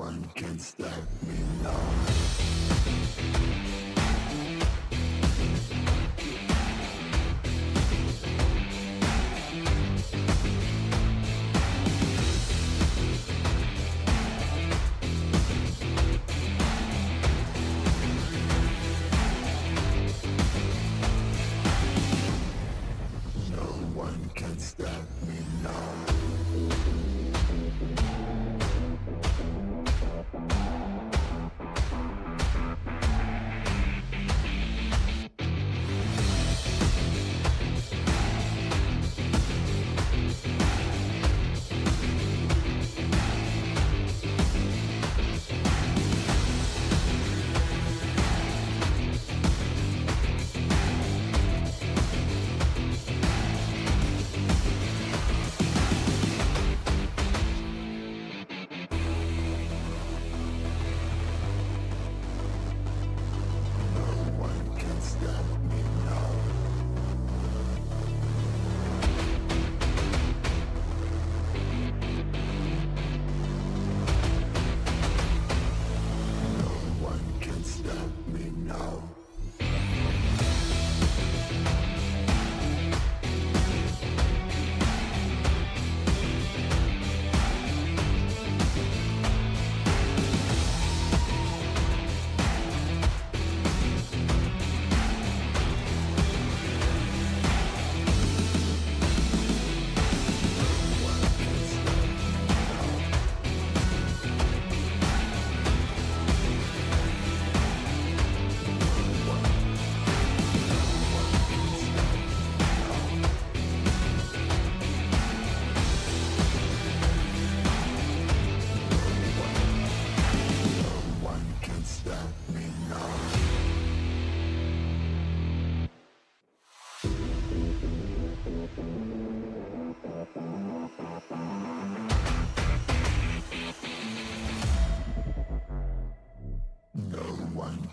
one can stop me now.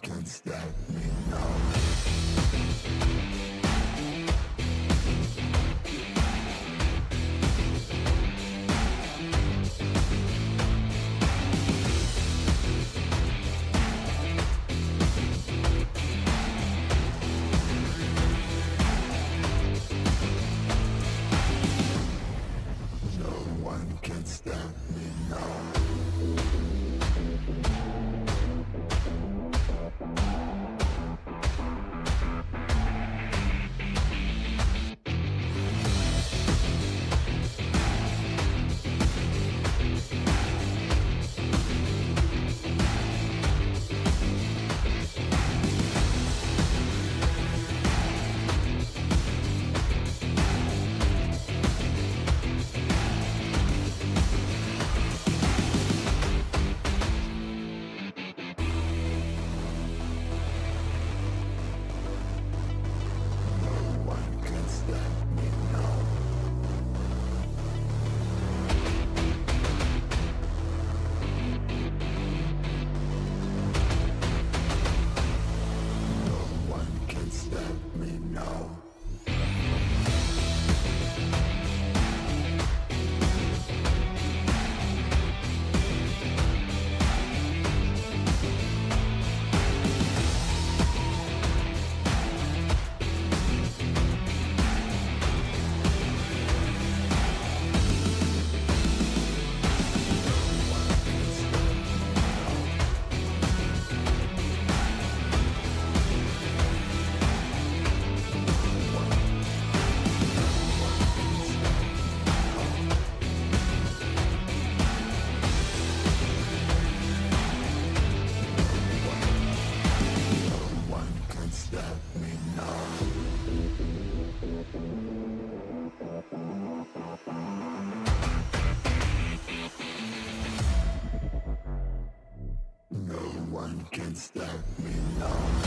Can't stop me now. Can't stop me now. No one can stop me now.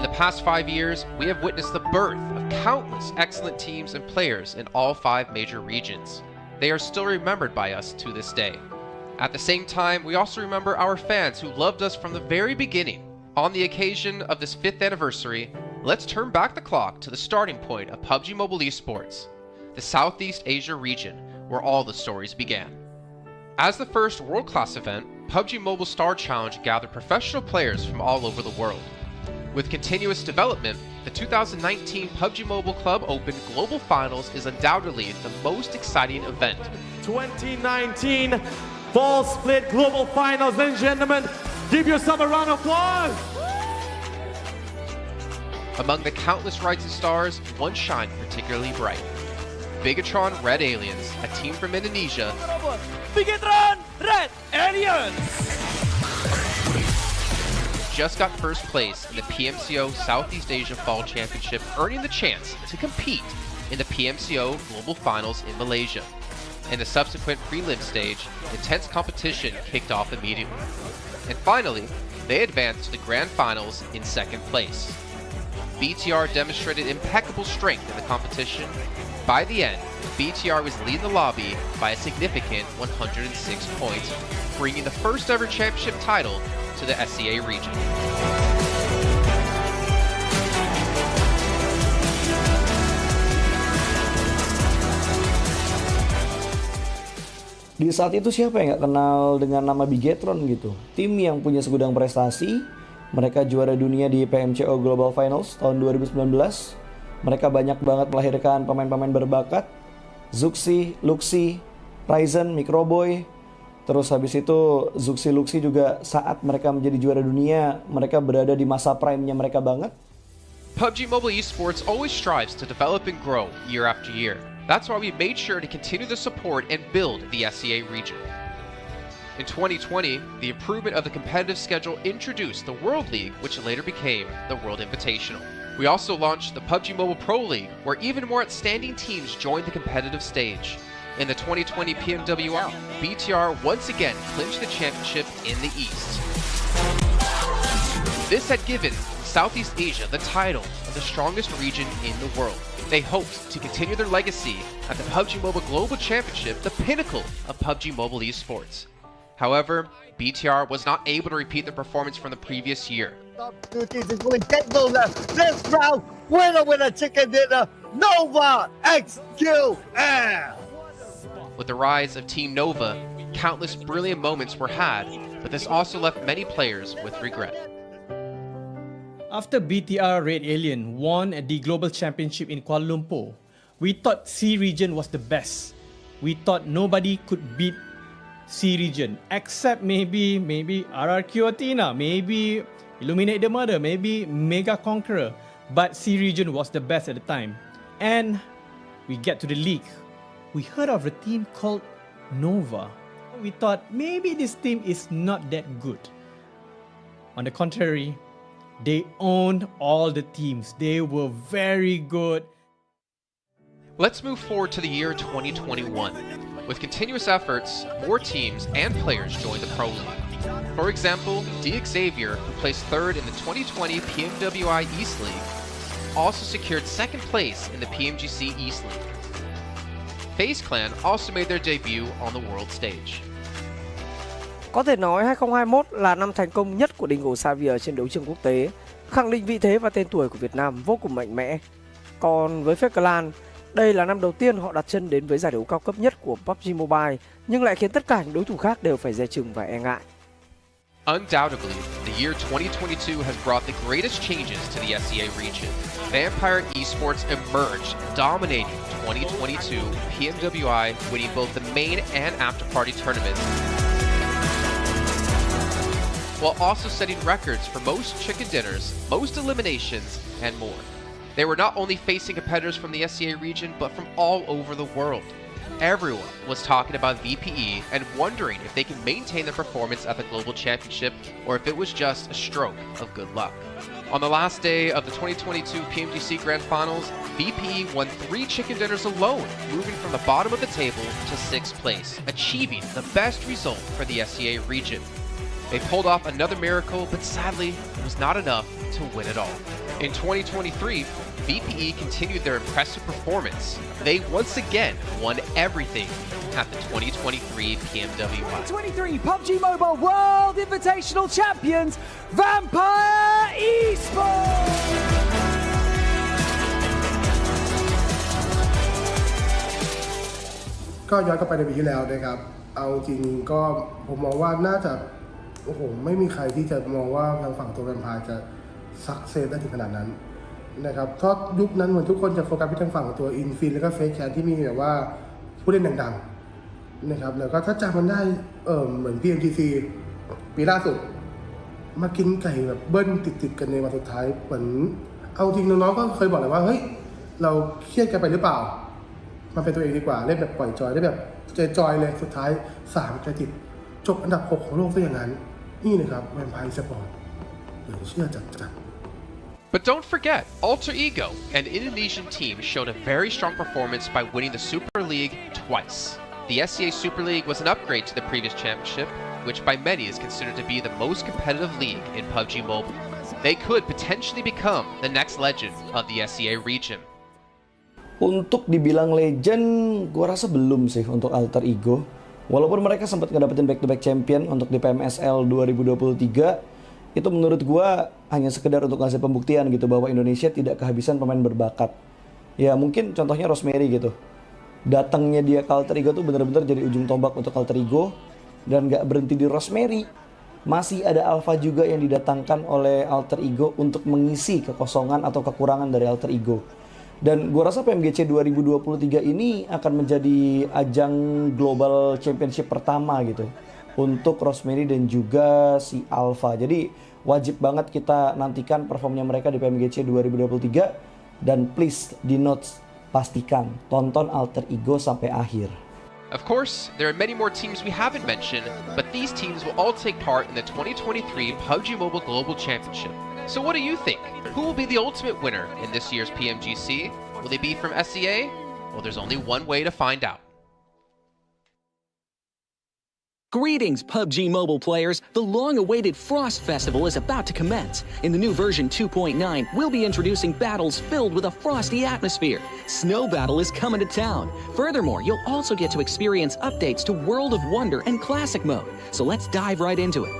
In the past 5 years, we have witnessed the birth of countless excellent teams and players in all 5 major regions. They are still remembered by us to this day. At the same time, we also remember our fans who loved us from the very beginning. On the occasion of this 5th anniversary, let's turn back the clock to the starting point of PUBG Mobile Esports, the Southeast Asia region, where all the stories began. As the first world-class event, PUBG Mobile Star Challenge gathered professional players from all over the world. With continuous development, the 2019 PUBG Mobile Club Open Global Finals is undoubtedly the most exciting event. 2019 Fall Split Global Finals, ladies and gentlemen, give yourself a round of applause! Among the countless rising stars, one shined particularly bright. Bigatron Red Aliens, a team from Indonesia, Bigatron Red Aliens! just got first place in the PMCO Southeast Asia Fall Championship, earning the chance to compete in the PMCO Global Finals in Malaysia. In the subsequent prelim stage, intense competition kicked off immediately. And finally, they advanced to the Grand Finals in 2nd place. BTR demonstrated impeccable strength in the competition. By the end, BTR was leading the lobby by a significant 106 points, bringing the first ever championship title to the SEA region. Di saat itu siapa yang nggak kenal dengan nama Bigatron gitu? Tim yang punya segudang prestasi, mereka juara dunia di PMCO Global Finals tahun 2019. Mereka banyak banget melahirkan pemain-pemain berbakat, Zuxi, Luxi, Ryzen, Microboy. Terus habis itu Zuxi, Luxi juga saat mereka menjadi juara dunia, mereka berada di masa prime-nya mereka banget. PUBG Mobile Esports always strives to develop and grow year after year. That's why we made sure to continue the support and build the SEA region. In 2020, the improvement of the competitive schedule introduced the World League, which later became the World Invitational. We also launched the PUBG Mobile Pro League, where even more outstanding teams joined the competitive stage. In the 2020 PMWR, BTR once again clinched the championship in the East. This had given Southeast Asia the title of the strongest region in the world. They hoped to continue their legacy at the PUBG Mobile Global Championship, the pinnacle of PUBG Mobile Esports. However, BTR was not able to repeat their performance from the previous year. Two teams is going technical. This round, winner, chicken dinner, Nova XQL. With the rise of Team Nova, countless brilliant moments were had, but this also left many players with regret. After BTR Red Alien won at the Global Championship in Kuala Lumpur, we thought C region was the best. We thought nobody could beat C region except maybe RRQ Athena, maybe Illuminate the Murder, maybe Mega Conqueror, but C region was the best at the time. And we get to the league. We heard of a team called Nova. We thought maybe this team is not that good. On the contrary, they owned all the teams. They were very good. Let's move forward to the year 2021. With continuous efforts, more teams and players joined the Pro League. For example, Xavier, who placed 3rd in the 2020 PMWI East League, also secured 2nd place in the PMGC East League. FaZe Clan also made their debut on the world stage. Có thể nói 2021 là năm thành công nhất của Dingo Xavier trên đấu trường quốc tế, khẳng định vị thế và tên tuổi của Việt Nam vô cùng mạnh mẽ. Còn với FaZe Clan, đây là năm đầu tiên họ đặt chân đến với giải đấu cao cấp nhất của PUBG Mobile, nhưng lại khiến tất cả những đối thủ khác đều phải dè chừng và e ngại. Undoubtedly, the year 2022 has brought the greatest changes to the SEA region. Vampire Esports emerged, dominating 2022 PMWI, winning both the main and after-party tournaments, while also setting records for most chicken dinners, most eliminations, and more. They were not only facing competitors from the SEA region, but from all over the world. Everyone was talking about VPE and wondering if they can maintain their performance at the Global Championship or if it was just a stroke of good luck. On the last day of the 2022 PMGC Grand Finals, VPE won 3 chicken dinners alone, moving from the bottom of the table to 6th place, achieving the best result for the SEA region. They pulled off another miracle, but sadly, it was not enough to win it all. In 2023, VPE continued their impressive performance. They once again won everything at the 2023 PMWI. 2023 PUBG Mobile World Invitational Champions, Vampire Esports! ก็ย้อนกลับไปในปีที่แล้วนะครับเอาจริงก็ผมมองว่าน่าจะโอ้โหไม่มีใครที่จะมองว่าทางฝั่งตัวแวมไพร์จะซักเซสได้ถึงขนาดนั้นนะครับเพราะยุคนั้นเหมือนทุกคนจะโฟกัสไปทางฝั่งตัวอินฟินแล้วก็เฟซแคทที่มีแบบว่าผู้เล่นดังๆนะครับแล้วก็ถ้าจำมันได้เหมือน PMGC ปีล่าสุดมากินไก่แบบเบิ้ลติดๆกันในวันสุดท้ายเหมือนเอาจริงน้องๆก็เคยบอกเลยว่าเฮ้ยเราเครียดกันไปหรือเปล่ามาเป็นตัวเองดีกว่าเล่นแบบปล่อยจอยได้แบบจอยเลยสุดท้าย3 ติดจบอันดับ 6 ของโลกซะอย่างนั้นนี่นะครับแวมไพร์สปอร์ตเหลือเชื่อจัด But don't forget, Alter Ego, an Indonesian team, showed a very strong performance by winning the Super League twice. The SCA Super League was an upgrade to the previous championship, which by many is considered to be the most competitive league in PUBG Mobile. They could potentially become the next legend of the SCA region. Untuk dibilang legend, gua rasa belum sih untuk Alter Ego. Walaupun mereka sempat ngedapetin back-to-back champion untuk di PMSL 2023, itu menurut gua hanya sekedar untuk ngasih pembuktian gitu bahwa Indonesia tidak kehabisan pemain berbakat. Ya mungkin contohnya Rosemary gitu. Datangnya dia ke Alter Ego tuh bener-bener jadi ujung tombak untuk Alter Ego. Dan gak berhenti di Rosemary. Masih ada Alpha juga yang didatangkan oleh Alter Ego untuk mengisi kekosongan atau kekurangan dari Alter Ego. Dan gue rasa PMGC 2023 ini akan menjadi ajang global championship pertama gitu untuk Rosemary dan juga si Alpha. Jadi wajib banget kita nantikan performnya mereka di PMGC 2023. Dan please di notes pastikan tonton Alter Ego sampai akhir. Of course, there are many more teams we haven't mentioned, but these teams will all take part in the 2023 PUBG Mobile Global Championship. So what do you think? Who will be the ultimate winner in this year's PMGC? Will they be from SCA? Well, there's only one way to find out. Greetings, PUBG Mobile players! The long-awaited Frost Festival is about to commence. In the new version 2.9, we'll be introducing battles filled with a frosty atmosphere. Snow Battle is coming to town. Furthermore, you'll also get to experience updates to World of Wonder and Classic Mode. So let's dive right into it.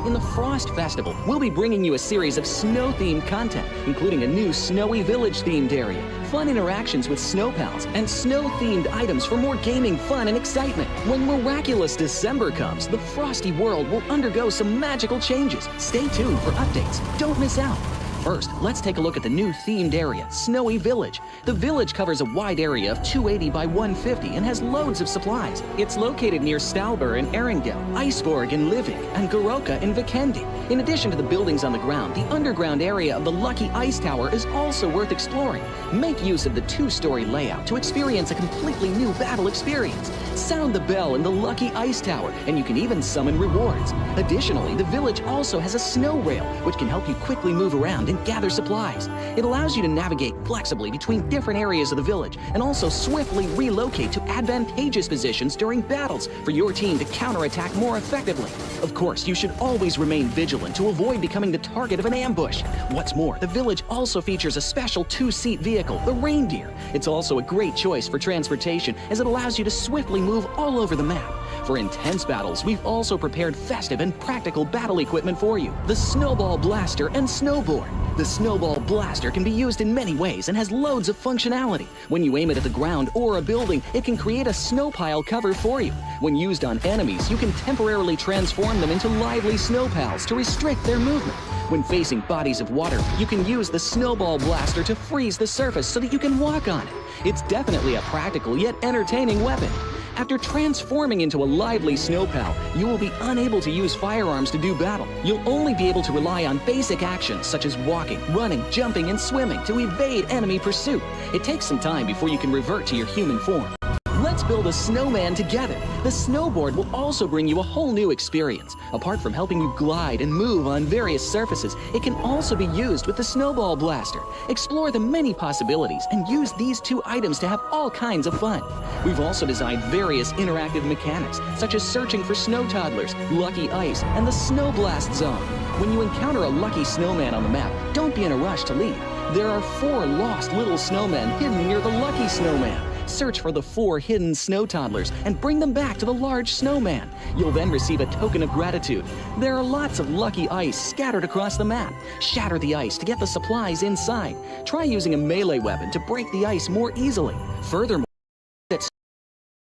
In the Frost Festival, we'll be bringing you a series of snow-themed content, including a new Snowy Village-themed area, fun interactions with snow pals, and snow-themed items for more gaming fun and excitement. When miraculous December comes, the Frosty world will undergo some magical changes. Stay tuned for updates. Don't miss out. First, let's take a look at the new themed area, Snowy Village. The village covers a wide area of 280 by 150 and has loads of supplies. It's located near Stalber in Erringdale, Iceborg in Livik, and Goroka in Vikendi. In addition to the buildings on the ground, the underground area of the Lucky Ice Tower is also worth exploring. Make use of the 2-story layout to experience a completely new battle experience. Sound the bell in the Lucky Ice Tower, and you can even summon rewards. Additionally, the village also has a snow rail, which can help you quickly move around and gather supplies. It allows you to navigate flexibly between different areas of the village and also swiftly relocate to advantageous positions during battles for your team to counterattack more effectively. Of course, you should always remain vigilant to avoid becoming the target of an ambush. What's more, the village also features a special 2-seat vehicle, the Reindeer. It's also a great choice for transportation as it allows you to swiftly move all over the map. For intense battles, we've also prepared festive and practical battle equipment for you, the Snowball Blaster and Snowboard. The Snowball Blaster can be used in many ways and has loads of functionality. When you aim it at the ground or a building, it can create a snow pile cover for you. When used on enemies, you can temporarily transform them into lively snow pals to restrict their movement. When facing bodies of water, you can use the Snowball Blaster to freeze the surface so that you can walk on it. It's definitely a practical yet entertaining weapon. After transforming into a lively snow pal, you will be unable to use firearms to do battle. You'll only be able to rely on basic actions such as walking, running, jumping, and swimming to evade enemy pursuit. It takes some time before you can revert to your human form. Let's build a snowman together. The snowboard will also bring you a whole new experience. Apart from helping you glide and move on various surfaces, it can also be used with the snowball blaster. Explore the many possibilities and use these two items to have all kinds of fun. We've also designed various interactive mechanics, such as searching for snow toddlers, lucky ice, and the snow blast zone. When you encounter a lucky snowman on the map, don't be in a rush to leave. There are 4 lost little snowmen hidden near the lucky snowman. Search for the 4 hidden snow toddlers and bring them back to the large snowman. You'll then receive a token of gratitude. There are lots of lucky ice scattered across the map. Shatter the ice to get the supplies inside. Try using a melee weapon to break the ice more easily. Furthermore,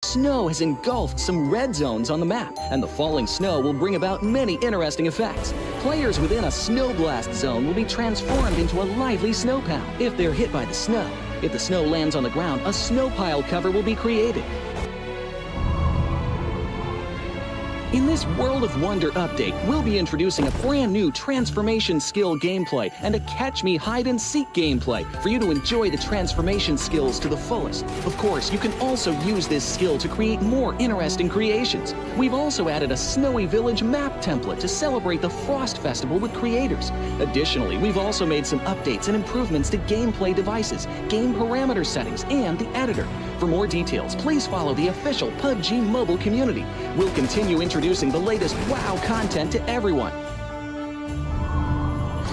snow has engulfed some red zones on the map, and the falling snow will bring about many interesting effects. Players within a snow blast zone will be transformed into a lively snow pal if they're hit by the snow. If the snow lands on the ground, a snow pile cover will be created. In this World of Wonder update, we'll be introducing a brand new transformation skill gameplay and a catch me hide and seek gameplay for you to enjoy the transformation skills to the fullest. Of course, you can also use this skill to create more interesting creations. We've also added a Snowy Village map template to celebrate the Frost Festival with creators. Additionally, we've also made some updates and improvements to gameplay devices, game parameter settings, and the editor. For more details, please follow the official PUBG mobile community. We'll continue introducing the latest WoW content to everyone.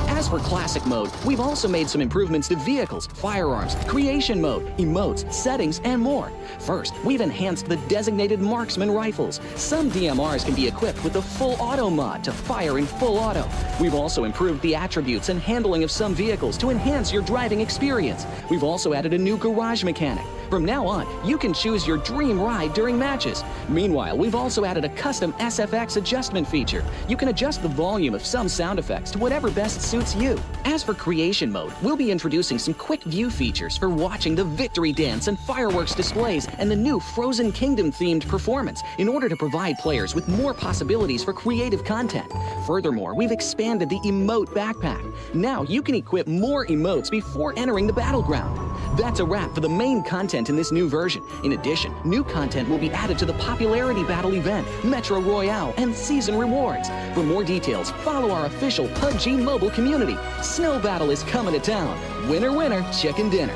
As for Classic Mode, we've also made some improvements to vehicles, firearms, creation mode, emotes, settings, and more. First, we've enhanced the designated marksman rifles. Some DMRs can be equipped with the full auto mod to fire in full auto. We've also improved the attributes and handling of some vehicles to enhance your driving experience. We've also added a new garage mechanic. From now on, you can choose your dream ride during matches. Meanwhile, we've also added a custom SFX adjustment feature. You can adjust the volume of some sound effects to whatever best suits you. As for creation mode, we'll be introducing some quick view features for watching the victory dance and fireworks displays and the new Frozen Kingdom themed performance in order to provide players with more possibilities for creative content. Furthermore, we've expanded the emote backpack. Now you can equip more emotes before entering the battleground. That's a wrap for the main content in this new version. In addition, new content will be added to the popularity battle event, Metro Royale, and season rewards. For more details, follow our official PUBG mobile community. Snow Battle is coming to town. Winner, winner, chicken dinner.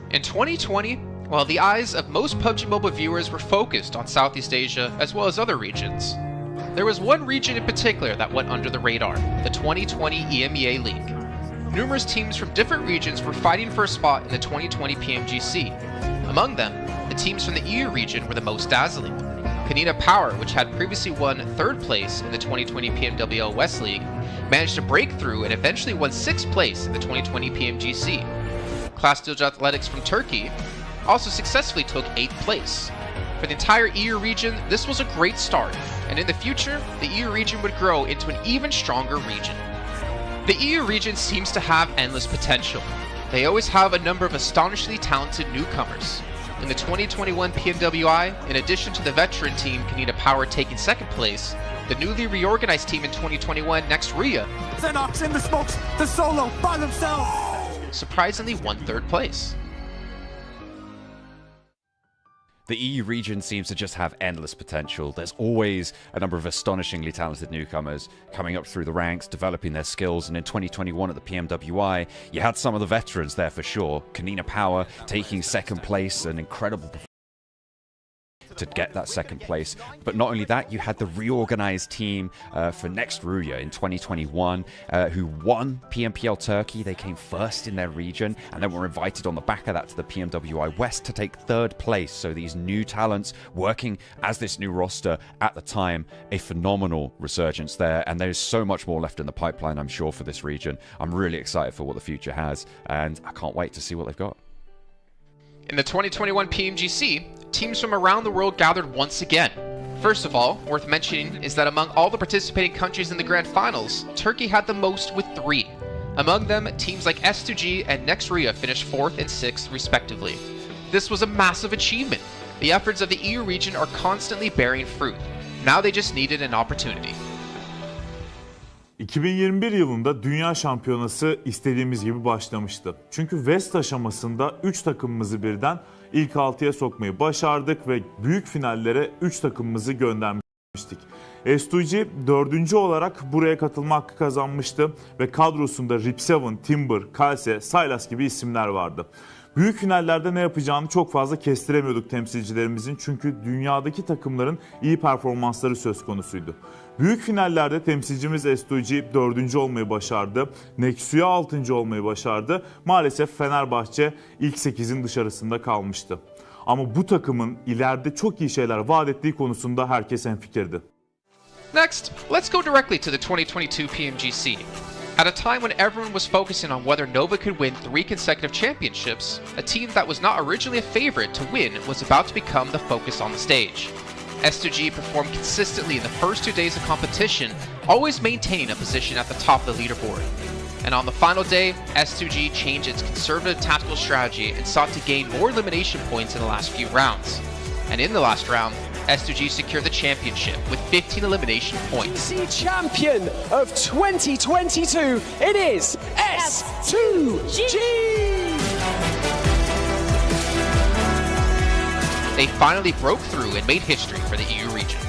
In 2020, while the eyes of most PUBG Mobile viewers were focused on Southeast Asia as well as other regions, there was one region in particular that went under the radar, the 2020 EMEA League. Numerous teams from different regions were fighting for a spot in the 2020 PMGC. Among them, the teams from the EU region were the most dazzling. Kanina Power, which had previously won 3rd place in the 2020 PMWL West League, managed to break through and eventually won 6th place in the 2020 PMGC. Class Steel Athletics from Turkey also successfully took 8th place. For the entire EU region, this was a great start, and in the future, the EU region would grow into an even stronger region. The EU region seems to have endless potential. They always have a number of astonishingly talented newcomers. In the 2021 PMWI, in addition to the veteran team Kanina Power taking 2nd place, the newly reorganized team in 2021, Next Ria, Xenox in the smokes, the solo by themselves, surprisingly won 3rd place. The EU region seems to just have endless potential. There's always a number of astonishingly talented newcomers coming up through the ranks, developing their skills, and in 2021 at the PMWI, you had some of the veterans there for sure. Kanina Power taking 2nd place, an incredible performance to get that 2nd place. But not only that, you had the reorganized team for Next Ruya in 2021 who won PMPL Turkey. They came 1st in their region and then were invited on the back of that to the PMWI West to take 3rd place. So these new talents working as this new roster at the time, a phenomenal resurgence there, and there's so much more left in the pipeline, I'm sure, for this region. I'm really excited for what the future has, and I can't wait to see what they've got. In the 2021 PMGC, teams from around the world gathered once again. First of all, worth mentioning is that among all the participating countries in the grand finals, Turkey had the most with 3. Among them, teams like S2G and Next Ria finished 4th and 6th respectively. This was a massive achievement. The efforts of the EU region are constantly bearing fruit. Now they just needed an opportunity. 2021 yılında Dünya Şampiyonası istediğimiz gibi başlamıştı. Çünkü West aşamasında 3 takımımızı birden ilk 6'ya sokmayı başardık ve büyük finallere 3 takımımızı göndermiştik. S2G 4. olarak buraya katılma hakkı kazanmıştı ve kadrosunda Rip7, Timber, Kalse, Sylas gibi isimler vardı. Büyük finallerde ne yapacağını çok fazla kestiremiyorduk temsilcilerimizin çünkü dünyadaki takımların iyi performansları söz konusuydu. Büyük finallerde temsilcimiz S2G 4. olmayı başardı. Nexu'ya 6. olmayı başardı. Maalesef Fenerbahçe ilk 8'in dışarısında kalmıştı. Ama bu takımın ileride çok iyi şeyler vaat ettiği konusunda herkes hemfikirdi. Next, let's go directly to the 2022 PMGC. At a time when everyone was focusing on whether Nova could win 3 consecutive championships, a team that was not originally a favorite to win was about to become the focus on the stage. S2G performed consistently in the first 2 days of competition, always maintaining a position at the top of the leaderboard. And on the final day, S2G changed its conservative tactical strategy and sought to gain more elimination points in the last few rounds. And in the last round, S2G secured the championship with 15 elimination points. The champion of 2022, it is S2G! They finally broke through and made history for the EU region.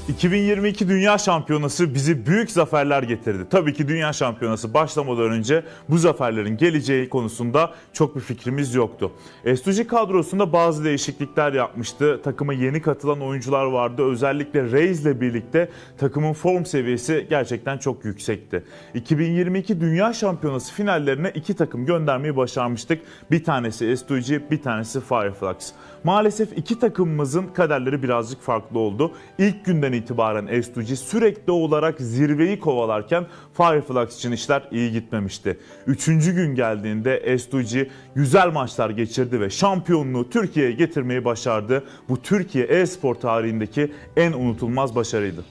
2022 Dünya Şampiyonası bizi büyük zaferler getirdi. Tabii ki Dünya Şampiyonası başlamadan önce bu zaferlerin geleceği konusunda çok bir fikrimiz yoktu. S2G kadrosunda bazı değişiklikler yapmıştı. Takıma yeni katılan oyuncular vardı. Özellikle Reis ile birlikte takımın form seviyesi gerçekten çok yüksekti. 2022 Dünya Şampiyonası finallerine 2 takım göndermeyi başarmıştık. Bir tanesi S2G, bir tanesi Fireflux. Maalesef 2 takımımızın kaderleri birazcık farklı oldu. İlk günden itibaren S2G sürekli olarak zirveyi kovalarken Fireflux için işler iyi gitmemişti. 3. gün geldiğinde S2G güzel maçlar geçirdi ve şampiyonluğu Türkiye'ye getirmeyi başardı. Bu Türkiye e-spor tarihindeki en unutulmaz başarıydı.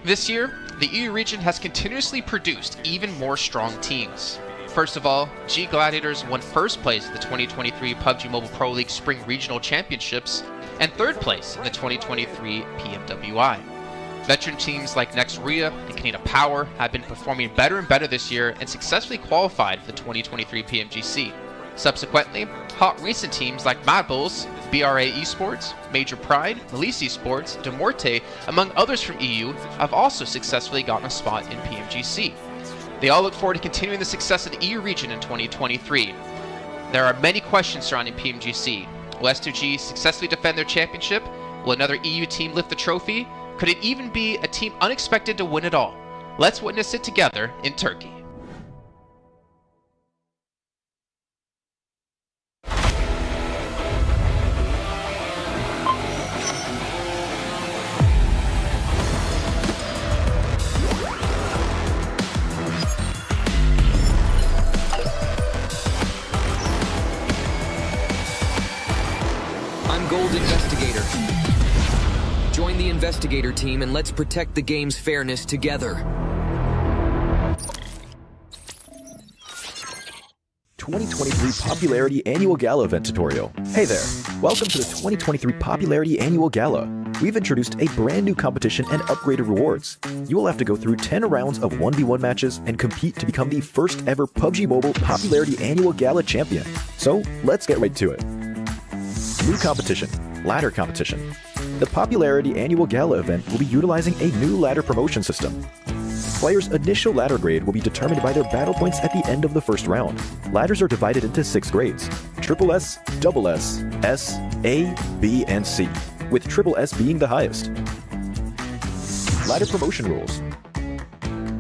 This year, the EU region has continuously produced even more strong teams. First of all, G Gladiators won first place at the 2023 PUBG Mobile Pro League Spring Regional Championships and third place in the 2023 PMWI. Veteran teams like Nexuria and Canada Power have been performing better and better this year and successfully qualified for the 2023 PMGC. Subsequently, hot recent teams like Mad Bulls, BRA Esports, Major Pride, Elise Esports, Demorte, among others from EU, have also successfully gotten a spot in PMGC. They all look forward to continuing the success of the EU region in 2023. There are many questions surrounding PMGC. Will S2G successfully defend their championship? Will another EU team lift the trophy? Could it even be a team unexpected to win it all? Let's witness it together in Turkey. Gold Investigator. Join the Investigator team and let's protect the game's fairness together. 2023 Popularity Annual Gala event tutorial. Hey there, welcome to the 2023 Popularity Annual Gala. We've introduced a brand new competition and upgraded rewards. You will have to go through 10 rounds of 1v1 matches and compete to become the first ever PUBG Mobile Popularity Annual Gala champion. So let's get right to it. New competition, ladder competition. The Popularity Annual Gala event will be utilizing a new ladder promotion system. Players' initial ladder grade will be determined by their battle points at the end of the first round. Ladders are divided into 6 grades: Triple S, Double S, S, A, B, and C, with Triple S being the highest. Ladder promotion rules.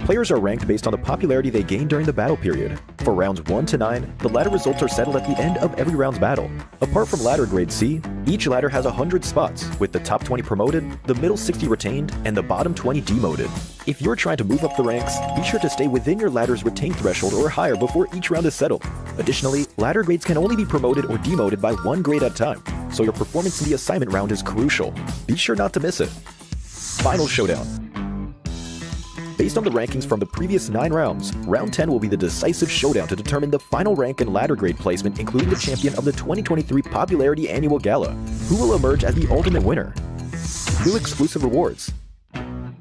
Players are ranked based on the popularity they gain during the battle period. For rounds 1 to 9, the ladder results are settled at the end of every round's battle. Apart from ladder grade C, each ladder has 100 spots, with the top 20 promoted, the middle 60 retained, and the bottom 20 demoted. If you're trying to move up the ranks, be sure to stay within your ladder's retained threshold or higher before each round is settled. Additionally, ladder grades can only be promoted or demoted by 1 grade at a time, so your performance in the assignment round is crucial. Be sure not to miss it. Final showdown. Based on the rankings from the previous 9 rounds, round 10 will be the decisive showdown to determine the final rank and ladder grade placement, including the champion of the 2023 Popularity Annual Gala, who will emerge as the ultimate winner. New exclusive rewards.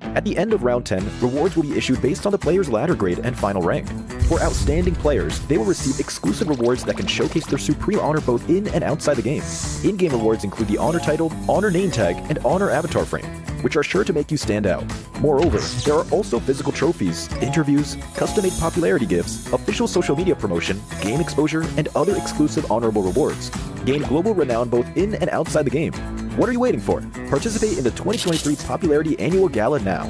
At the end of round 10, rewards will be issued based on the player's ladder grade and final rank. For outstanding players, they will receive exclusive rewards that can showcase their supreme honor both in and outside the game. In-game rewards include the honor title, honor name tag, and honor avatar frame, which are sure to make you stand out. Moreover, there are also physical trophies, interviews, custom-made popularity gifts, official social media promotion, game exposure, and other exclusive honorable rewards. Gain global renown both in and outside the game. What are you waiting for? Participate in the 2023 Popularity Annual Gala now.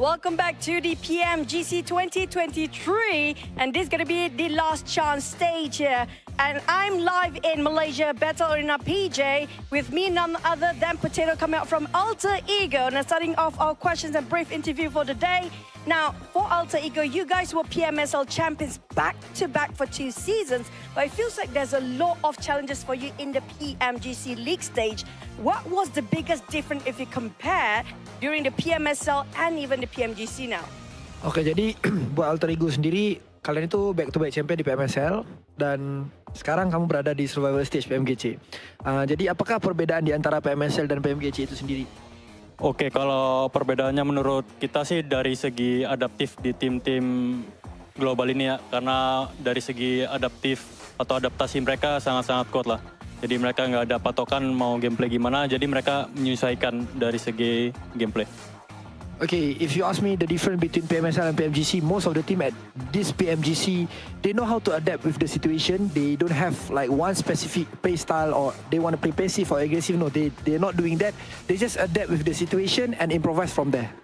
Welcome back to the PMGC 2023, and this is going to be the last chance stage here. And I'm live in Malaysia, Battle Arena PJ, with me none other than Potato coming out from Alter Ego. Now starting off our questions and brief interview for the day. Now, for Alter Ego, you guys were PMSL champions back-to-back for 2 seasons, but it feels like there's a lot of challenges for you in the PMGC League stage. What was the biggest difference if you compare during the PMSL and even the PMGC now? Oke, jadi buat Alter Ego sendiri, kalian itu back-to-back champion di PMSL dan sekarang kamu berada di survival stage PMGC. Jadi apakah perbedaan di antara PMSL dan PMGC itu sendiri? Oke, kalau perbedaannya menurut kita sih dari segi adaptif di tim-tim global ini ya. Karena dari segi adaptif atau adaptasi mereka sangat-sangat kuat lah. Jadi mereka nggak ada patokan mau gameplay gimana, jadi mereka menyesuaikan dari segi gameplay. Okay, if you ask me the difference between PMSL and PMGC, most of the team at this PMGC, they know how to adapt with the situation. They don't have like one specific play style or they want to play passive or aggressive. No, they're not doing that. They just adapt with the situation and improvise from there.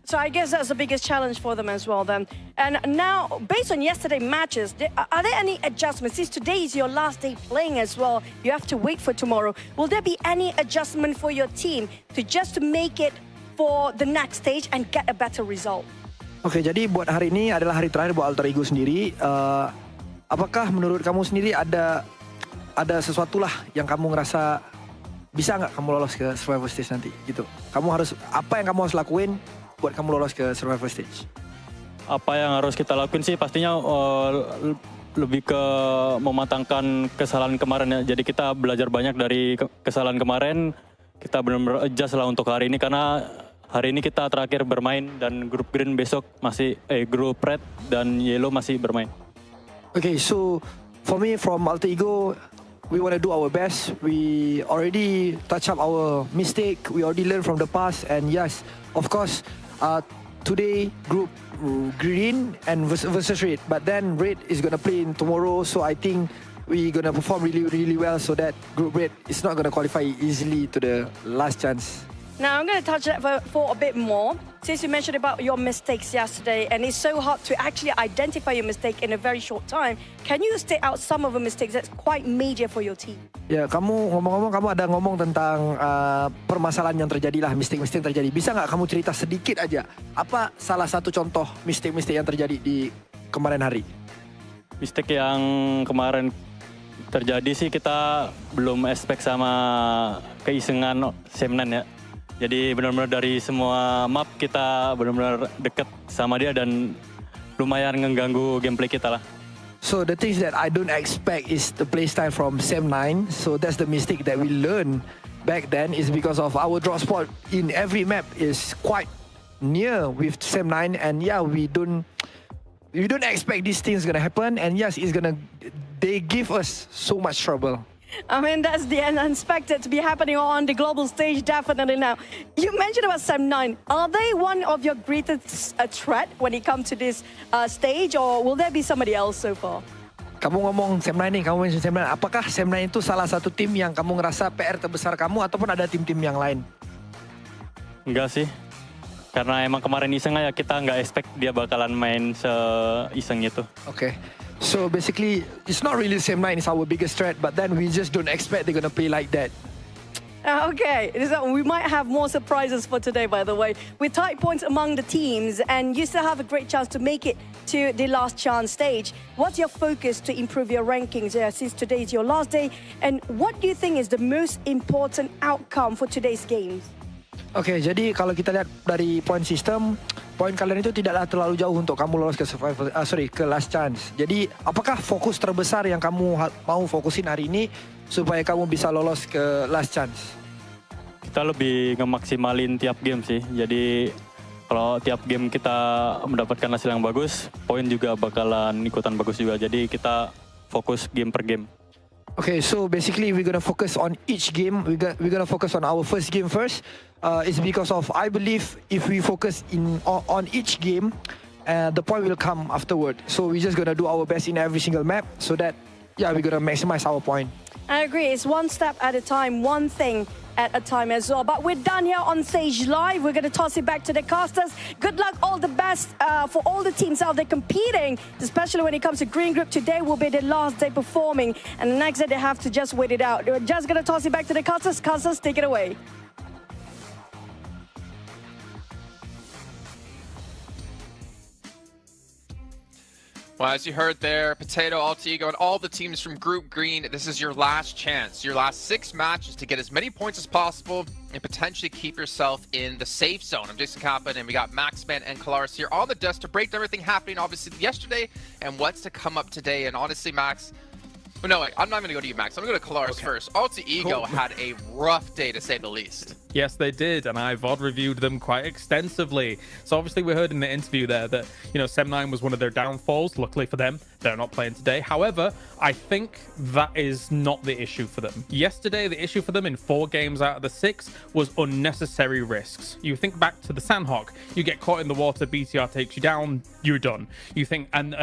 So I guess that's the biggest challenge for them as well then. And now, based on yesterday's matches, are there any adjustments? Since today is your last day playing as well, you have to wait for tomorrow. Will there be any adjustment for your team to just make it for the next stage and get a better result? Oke, jadi buat hari ini adalah hari terakhir buat Alter Ego sendiri. Apakah menurut kamu sendiri ada sesuatu lah yang kamu ngerasa bisa nggak kamu lolos ke survival stage nanti gitu? Kamu harus apa yang kamu harus lakuin buat kamu lolos ke survival stage? Apa yang harus kita lakuin sih pastinya lebih ke mematangkan kesalahan kemarin ya. Jadi kita belajar banyak dari kesalahan kemarin. Kita benar-benar adjust lah untuk hari ini karena hari ini kita terakhir bermain dan grup green besok masih grup red dan yellow masih bermain. Okay, so for me from Alter Ego, we want to do our best. We already touch up our mistake. We already learned from the past, and yes, of course, today group green and versus red, but then red is gonna play in tomorrow. So I think we're gonna perform really well so that group red is not gonna qualify easily to the last chance. Now I'm gonna touch that for a bit more. Since you mentioned about your mistakes yesterday, and it's so hard to actually identify your mistake in a very short time, can you state out some of the mistakes that's quite major for your team? Ya, kamu ngomong-ngomong, kamu ada ngomong tentang permasalahan yang terjadi lah, mistake-mistake yang terjadi. Bisa nggak kamu cerita sedikit aja, apa salah satu contoh mistake-mistake yang terjadi di kemarin hari? Mistake yang kemarin terjadi sih kita belum expect sama keisengan Semnan ya. Jadi benar-benar dari semua map kita benar-benar deket sama dia dan lumayan mengganggu gameplay kita lah. So the things that I don't expect is the playstyle from Sem9. So that's the mistake that we learned back then is because of our drop spot in every map is quite near with Sem9, and yeah, we don't expect these things gonna happen, and yes, they give us so much trouble. I mean, that's the unexpected to be happening on the global stage, definitely now. You mentioned about Sem9. Are they one of your greatest threat when it comes to this stage, or will there be somebody else so far? Kamu ngomong Sem9 nih, kamu mention Sem9. Apakah Sem9 itu salah satu tim yang kamu ngerasa PR terbesar kamu, ataupun ada tim-tim yang lain? Enggak sih. Karena emang kemarin iseng aja, kita nggak expect dia bakalan main seiseng itu. Okay. So basically, it's not really Sem9 is our biggest threat, but then we just don't expect they're gonna play like that. Okay, we might have more surprises for today, by the way. With tight points among the teams, and you still have a great chance to make it to the last chance stage. What's your focus to improve your rankings since today is your last day? And what do you think is the most important outcome for today's games? Okay, jadi kalau kita lihat dari point system, poin kalian itu tidaklah terlalu jauh untuk kamu lolos ke ke last chance. Jadi, apakah fokus terbesar yang kamu mau fokusin hari ini supaya kamu bisa lolos ke last chance? Kita lebih ngemaksimalin tiap game sih. Jadi kalau tiap game kita mendapatkan hasil yang bagus, poin juga bakalan ikutan bagus juga. Jadi kita fokus game per game. Okay, so basically we're gonna focus on each game. We're gonna focus on our first game first. It's because of I believe if we focus on each game, the point will come afterward. So we're just gonna do our best in every single map so that we're gonna maximize our point. I agree. It's one step at a time, one thing at a time as well. But we're done here on Stage Live. We're going to toss it back to the casters. Good luck, all the best for all the teams out there competing, especially when it comes to Green Group. Today will be the last day performing, and the next day they have to just wait it out. We're just going to toss it back to the casters. Casters, take it away. Well, as you heard there, Potato, Altigo, and all the teams from Group Green, this is your last chance, your last 6 matches to get as many points as possible and potentially keep yourself in the safe zone. I'm Jason Kaplan, and we got Maxman and Kalaris here on the desk to break down everything happening, obviously, yesterday and what's to come up today. And honestly, Max, well, no, I'm not going to go to you, Max. I'm going to go to Kalaris first. Altigo had a rough day, to say the least. Yes, they did, and I VOD reviewed them quite extensively. So obviously we heard in the interview there that, Sem9 was one of their downfalls. Luckily for them, they're not playing today. However, I think that is not the issue for them. Yesterday, the issue for them in 4 games out of the 6 was unnecessary risks. You think back to the Sandhawk, you get caught in the water, BTR takes you down, you're done. You think, and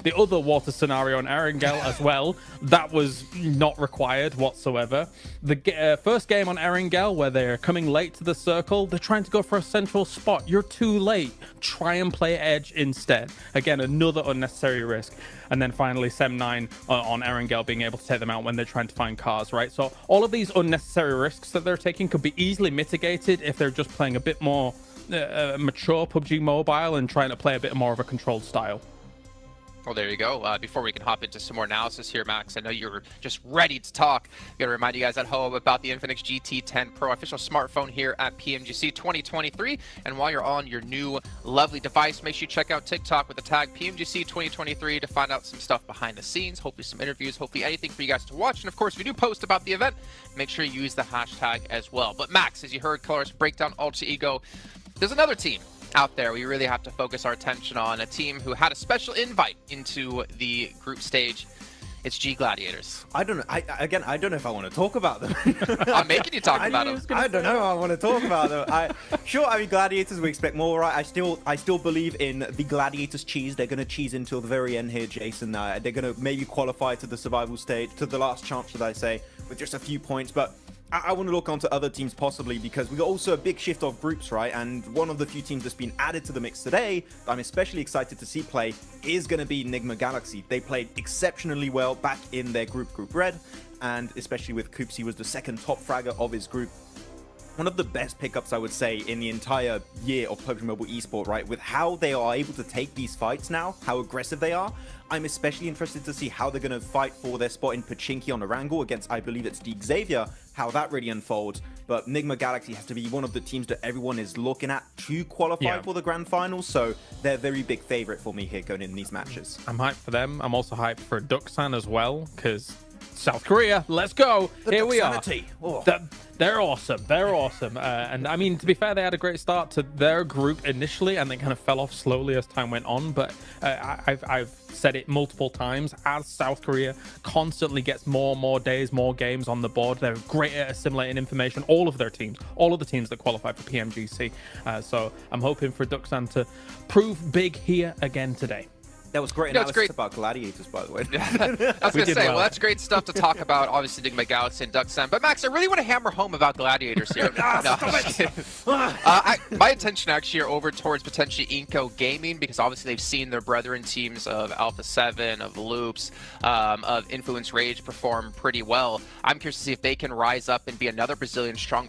the other water scenario on Erangel as well, that was not required whatsoever. The first game on Erangel, where they're coming late to the circle, they're trying to go for a central spot. You're too late. Try and play edge instead. Again, another unnecessary risk. And then finally, Sem9 on Erangel being able to take them out when they're trying to find cars, right? So all of these unnecessary risks that they're taking could be easily mitigated if they're just playing a bit more mature PUBG Mobile and trying to play a bit more of a controlled style. Well, there you go. Before we can hop into some more analysis here, Max, I know you're just ready to talk. Got to remind you guys at home about the Infinix GT10 Pro official smartphone here at PMGC 2023. And while you're on your new lovely device, make sure you check out TikTok with the tag PMGC 2023 to find out some stuff behind the scenes, hopefully some interviews, hopefully anything for you guys to watch. And of course, if you do post about the event, make sure you use the hashtag as well. But Max, as you heard Kalaris break down Altigo, there's another team out there we really have to focus our attention on, a team who had a special invite into the group stage. It's G Gladiators. I don't know. I don't know if I want to talk about them. I'm making you talk about them. I don't know. I want to talk about them. I mean, Gladiators, we expect more, right? I still believe in the Gladiators cheese. They're going to cheese until the very end here, Jason. They're going to maybe qualify to the survival stage, to the last chance, should I say, with just a few points. But I want to look onto other teams possibly, because we got also a big shift of groups, right? And one of the few teams that's been added to the mix today that I'm especially excited to see play is going to be Enigma Galaxy. They played exceptionally well back in their Group Red, and especially with Coops, he was the second top fragger of his group. One of the best pickups, I would say, in the entire year of PUBG Mobile Esport, right? With how they are able to take these fights now, how aggressive they are. I'm especially interested to see how they're going to fight for their spot in Pachinki on Erangel against, I believe it's Deek Xavier, how that really unfolds. But Enigma Galaxy has to be one of the teams that everyone is looking at to qualify for the grand finals, so they're a very big favorite for me here going in these matches. I'm hyped for them. I'm also hyped for Duxan as well, because South Korea, let's go. Here we are. Oh. They're awesome. They're awesome. And I mean, to be fair, they had a great start to their group initially, and they kind of fell off slowly as time went on. But I've said it multiple times, as South Korea constantly gets more and more days, more games on the board, they're great at assimilating information. All of their teams, all of the teams that qualify for PMGC. So I'm hoping for Duxan to prove big here again today. That was great analysis about Gladiators, by the way. I was going to say, well, that's great stuff to talk about, obviously, Enigma Galaxy and Duxan. But, Max, I really want to hammer home about Gladiators here. My attention actually are over towards potentially Inco Gaming, because obviously they've seen their brethren teams of Alpha 7, of Loops, of Influence Rage perform pretty well. I'm curious to see if they can rise up and be another Brazilian strong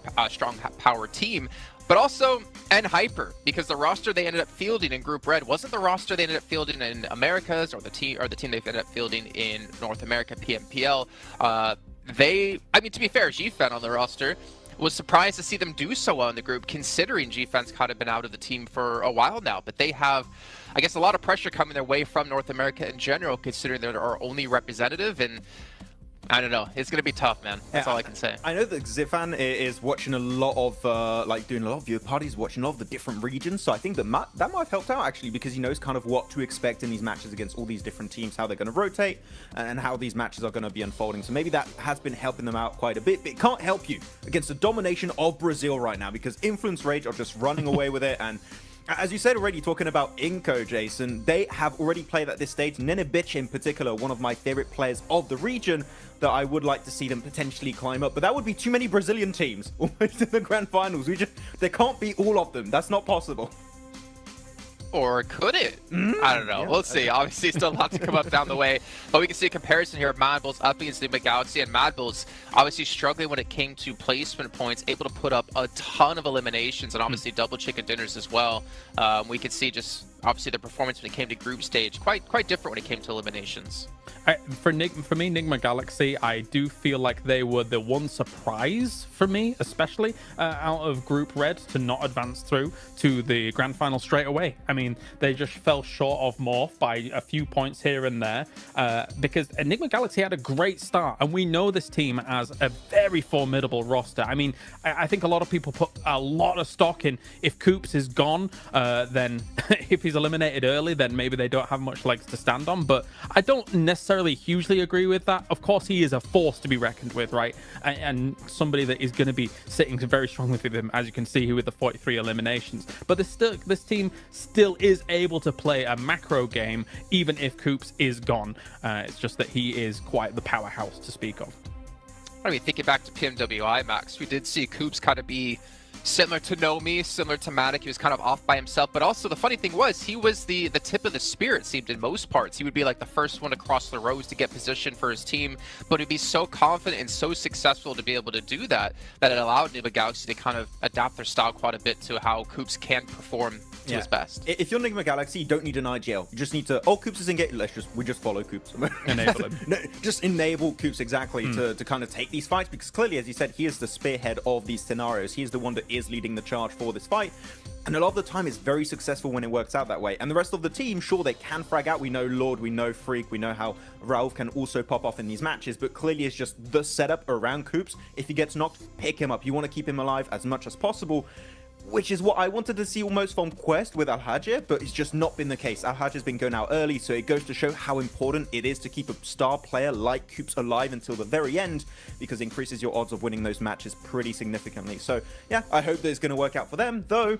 power team. But also Hyper, because the roster they ended up fielding in Group Red wasn't the roster they ended up fielding in Americas, or the team they ended up fielding in North America PMPL. I mean, to be fair, GFan on the roster was surprised to see them do so well in the group, considering GFan's kind of been out of the team for a while now. But they have, I guess, a lot of pressure coming their way from North America in general, considering they're our only representative. And I don't know. It's going to be tough, man. That's all I can say. I know that Zifan is watching a lot of, doing a lot of viewer parties, watching all of the different regions. So I think that might have helped out, actually, because he knows kind of what to expect in these matches against all these different teams, how they're going to rotate, and how these matches are going to be unfolding. So maybe that has been helping them out quite a bit. But it can't help you against the domination of Brazil right now, because Influence Rage are just running away with it. And as you said already, talking about Inco, Jason, they have already played at this stage. Nenebich in particular, one of my favorite players of the region, that I would like to see them potentially climb up. But that would be too many Brazilian teams almost in the grand finals. There can't be all of them. That's not possible. Or could it? I don't know. We'll see. Obviously, still a lot to come up down the way. But we can see a comparison here of Mad Bulls up against Enigma Galaxy. And Mad Bulls obviously struggling when it came to placement points, able to put up a ton of eliminations and obviously double chicken dinners as well. We could see just obviously the performance when it came to group stage quite different when it came to eliminations. For me, Enigma Galaxy, I do feel like they were the one surprise for me, especially out of Group Red, to not advance through to the grand final straight away. I mean, they just fell short of Morph by a few points here and there, because Enigma Galaxy had a great start, and we know this team as a very formidable roster. I mean, I think a lot of people put a lot of stock in if Coops is gone, then if he's eliminated early, then maybe they don't have much legs to stand on. But I don't necessarily hugely agree with that. Of course, he is a force to be reckoned with, right? And somebody that is going to be sitting very strongly with him, as you can see with the 43 eliminations. But this team still is able to play a macro game, even if Coops is gone. It's just that he is quite the powerhouse to speak of. I mean, thinking back to PMWI, Max, we did see Coops kind of be similar to Nomi, similar to Matic. He was kind of off by himself, but also the funny thing was he was the tip of the spear, it seemed, in most parts. He would be like the first one to cross the roads to get position for his team, but he'd be so confident and so successful to be able to do that it allowed Enigma Galaxy to kind of adapt their style quite a bit to how Coops can perform to his best. If you're Enigma Galaxy, you don't need an IGL. You just need to, Coops is engaged, we just follow Coops. Enable him. No, just enable Coops exactly to kind of take these fights, because clearly, as you said, he is the spearhead of these scenarios. He is the one that is leading the charge for this fight, and a lot of the time it's very successful when it works out that way. And the rest of the team, sure, they can frag out. We know Lord, we know Freak, we know how Rauf can also pop off in these matches, but clearly it's just the setup around Coops. If he gets knocked, pick him up. You want to keep him alive as much as possible, which is what I wanted to see almost from Quest with Al-Hajj, but it's just not been the case. Al-Hajj has been going out early, so it goes to show how important it is to keep a star player like Coops alive until the very end, because it increases your odds of winning those matches pretty significantly. So yeah, I hope that it's going to work out for them, though.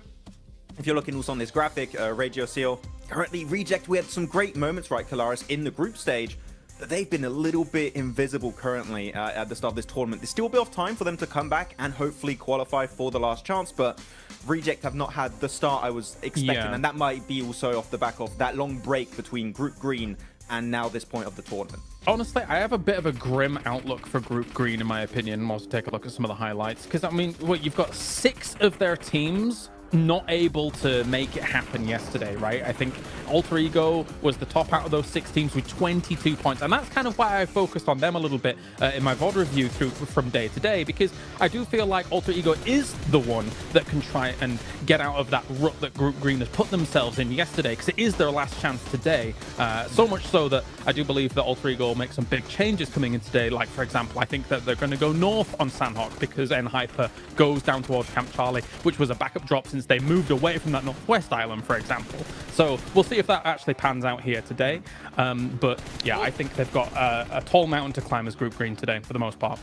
If you're looking also on this graphic, Radio Seal, currently Reject, we had some great moments, right, Kalaris, in the group stage, but they've been a little bit invisible currently at the start of this tournament. There's still a bit of time for them to come back and hopefully qualify for the last chance, but Reject have not had the start I was expecting, and that might be also off the back of that long break between Group Green and now this point of the tournament. Honestly, I have a bit of a grim outlook for Group Green, in my opinion. We'll also take a look at some of the highlights, because, I mean, you've got 6 of their teams not able to make it happen yesterday, right? I think Alter Ego was the top out of those 6 teams with 22 points, and that's kind of why I focused on them a little bit in my VOD review from day to day, because I do feel like Alter Ego is the one that can try and get out of that rut that Group Green has put themselves in yesterday, because it is their last chance today. So much so that I do believe that Alter Ego will make some big changes coming in today. Like, for example, I think that they're going to go north on Sandhawk, because Hyper goes down towards Camp Charlie, which was a backup drop since they moved away from that northwest island, for example. So we'll see if that actually pans out here today. But yeah, I think they've got a tall mountain to climb as Group Green today, for the most part.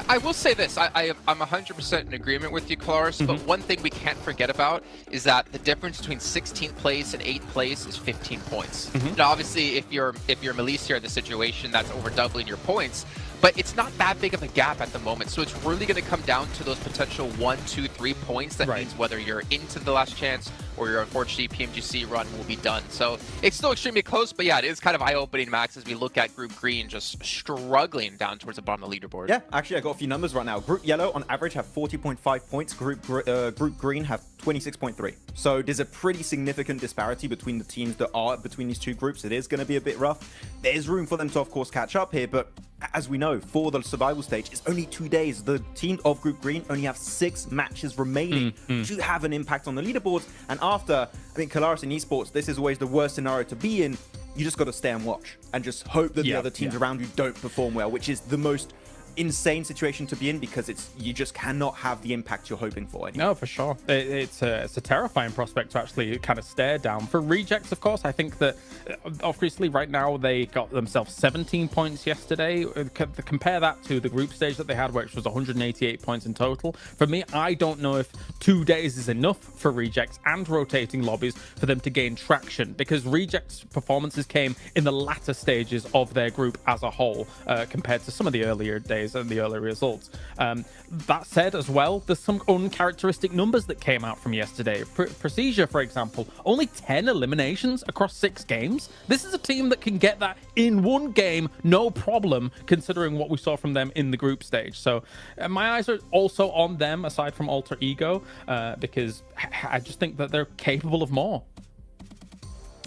I will say this. I'm 100% in agreement with you, Klaus, but one thing we can't forget about is that the difference between 16th place and 8th place is 15 points. Now, obviously, if you're Melissa in the situation, that's over doubling your points, but it's not that big of a gap at the moment. So it's really going to come down to those potential 1, 2, 3 points. That means whether you're into the last chance or your unfortunately PMGC run will be done. So it's still extremely close, but yeah, it is kind of eye-opening, Max, as we look at Group Green just struggling down towards the bottom of the leaderboard. Yeah, actually, I got a few numbers right now. Group Yellow, on average, have 40.5 points. Group Green have 26.3. So there's a pretty significant disparity between the teams that are between these two groups. It is going to be a bit rough. There's room for them to, of course, catch up here, but as we know, for the survival stage, it's only 2 days. The team of Group Green only have 6 matches remaining to have an impact on the leaderboards. And after, I mean, Kalaris in esports, this is always the worst scenario to be in. You just got to stay and watch and just hope that the other teams around you don't perform well, which is the most insane situation to be in, because you just cannot have the impact you're hoping for anymore. No, for sure. It's a terrifying prospect to actually kind of stare down. For Rejects, of course, I think that obviously right now they got themselves 17 points yesterday. Compare that to the group stage that they had, which was 188 points in total. For me, I don't know if 2 days is enough for Rejects and rotating lobbies for them to gain traction, because Rejects' performances came in the latter stages of their group as a whole, compared to some of the earlier days and the early results. That said, as well, there's some uncharacteristic numbers that came out from yesterday. Procedure, for example, only 10 eliminations across 6 games. This is a team that can get that in one game, no problem, considering what we saw from them in the group stage. So my eyes are also on them, aside from Alter Ego, because I just think that they're capable of more.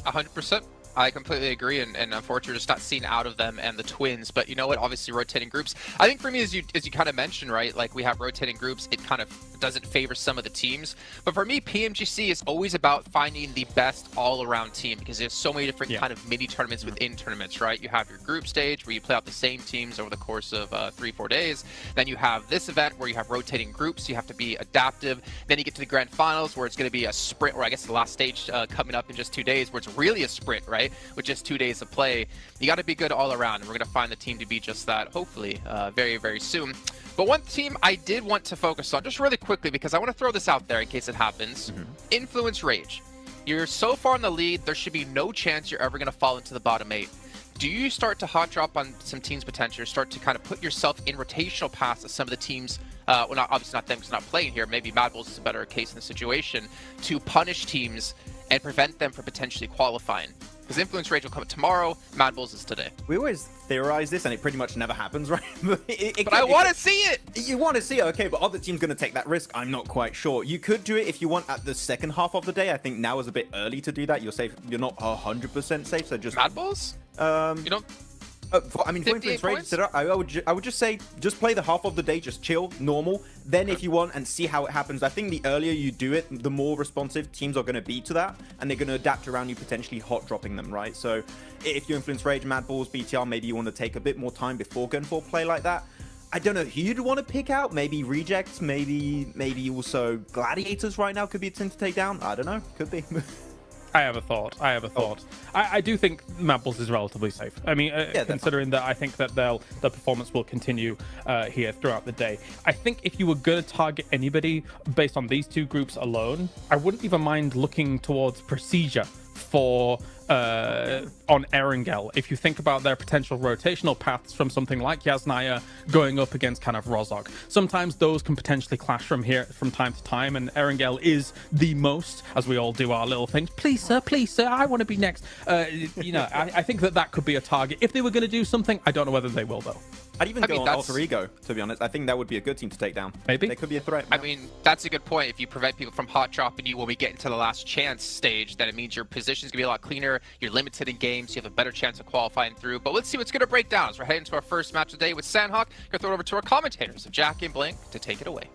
100%. I completely agree, and unfortunately, we're just not seeing out of them and the Twins. But you know what? Obviously, rotating groups. I think for me, as you kind of mentioned, right? Like we have rotating groups. It kind of doesn't favor some of the teams. But for me, PMGC is always about finding the best all-around team, because there's so many different kind of mini tournaments within tournaments, right? You have your group stage where you play out the same teams over the course of 3-4 days. Then you have this event where you have rotating groups. You have to be adaptive. Then you get to the grand finals where it's going to be a sprint, or I guess the last stage coming up in just 2 days, where it's really a sprint, right? With just 2 days of play. You got to be good all around, and we're going to find the team to be just that, hopefully, very, very soon. But one team I did want to focus on, just really quickly, because I want to throw this out there in case it happens. Influence Rage. You're so far in the lead, there should be no chance you're ever going to fall into the bottom 8. Do you start to hot drop on some teams' potential, start to kind of put yourself in rotational paths of some of the teams, well, obviously not them because they're not playing here, maybe Mad Bulls is a better case in the situation, to punish teams and prevent them from potentially qualifying? Because Influence Rage will come tomorrow, Mad Bulls is today. We always theorize this, and it pretty much never happens, right? but I want to see it! You want to see it, okay, but other teams going to take that risk? I'm not quite sure. You could do it if you want at the second half of the day. I think now is a bit early to do that. You're safe. You're not 100% safe, so just... Mad Bulls? You don't... I mean, for Influence Rage, I would just say, just play the half of the day, just chill, normal. Then if you want, and see how it happens. I think the earlier you do it, the more responsive teams are going to be to that, and they're going to adapt around you, potentially hot dropping them, right? So if you Influence Rage, Mad Bulls, BTR, maybe you want to take a bit more time before going for a play like that. I don't know who you'd want to pick out. Maybe Rejects, maybe also Gladiators right now could be a team to take down. I don't know. Could be. I have a thought. I do think Mad Bulls is relatively safe. I mean, considering that I think that the performance will continue here throughout the day. I think if you were going to target anybody based on these two groups alone, I wouldn't even mind looking towards Procedure for on Erangel. If you think about their potential rotational paths from something like Yasnaya going up against kind of Rozog, sometimes those can potentially clash from time to time, and Erangel is the most, as we all do our little things. Please sir, I want to be next. You know, I think that could be a target. If they were going to do something, I don't know whether they will though. I'd even go on Alter Ego, to be honest. I think that would be a good team to take down. Maybe. They could be a threat. I mean, that's a good point. If you prevent people from hot dropping you when we get into the last chance stage, then it means your position's going to be a lot cleaner. You're limited in games. You have a better chance of qualifying through. But let's see what's going to break down as we're heading to our first match of the day with Sandhawk. Going to throw it over to our commentators, Jack and Blink, to take it away.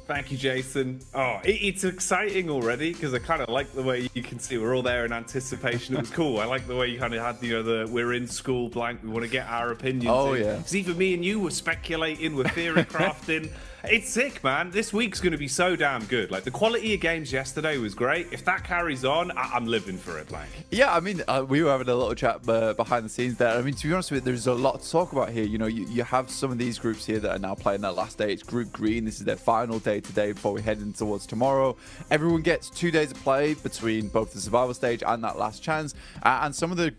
Thank you, Jason. Oh, it's exciting already because I kind of like the way you can see we're all there in anticipation. It was cool. I like the way you kind of had, the we're in school blank. We want to get our opinions. Oh, in. yeah. Because even me and you were speculating, we're theory crafting. It's sick, man. This week's going to be so damn good. Like, the quality of games yesterday was great. If that carries on, I'm living for it, blank. Yeah, I mean, we were having a little chat behind the scenes there. I mean, to be honest with you, there's a lot to talk about here. You have some of these groups here that are now playing their last day. It's Group Green. This is their final day today before we head in towards tomorrow. Everyone gets 2 days of play between both the survival stage and that last chance. And some of the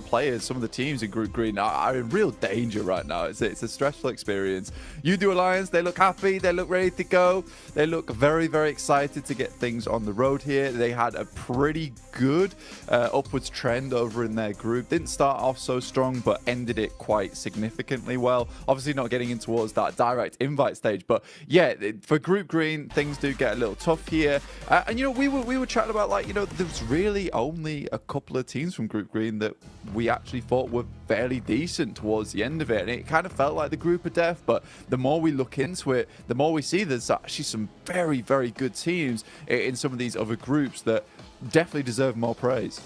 players, some of the teams in Group Green are in real danger right now. It's a stressful experience. You Alliance, they look happy. They look ready to go. They look very, very excited to get things on the road here. They had a pretty good upwards trend over in their group. Didn't start off so strong, but ended it quite significantly well. Obviously not getting in towards that direct invite stage, but yeah, for Group Green, things do get a little tough here. And we were chatting about, like, there was really only a couple of teams from Group Green that we actually thought were fairly decent towards the end of it, and it kind of felt like the group of death. But the more we look into it, the more we see there's actually some very, very good teams in some of these other groups that definitely deserve more praise.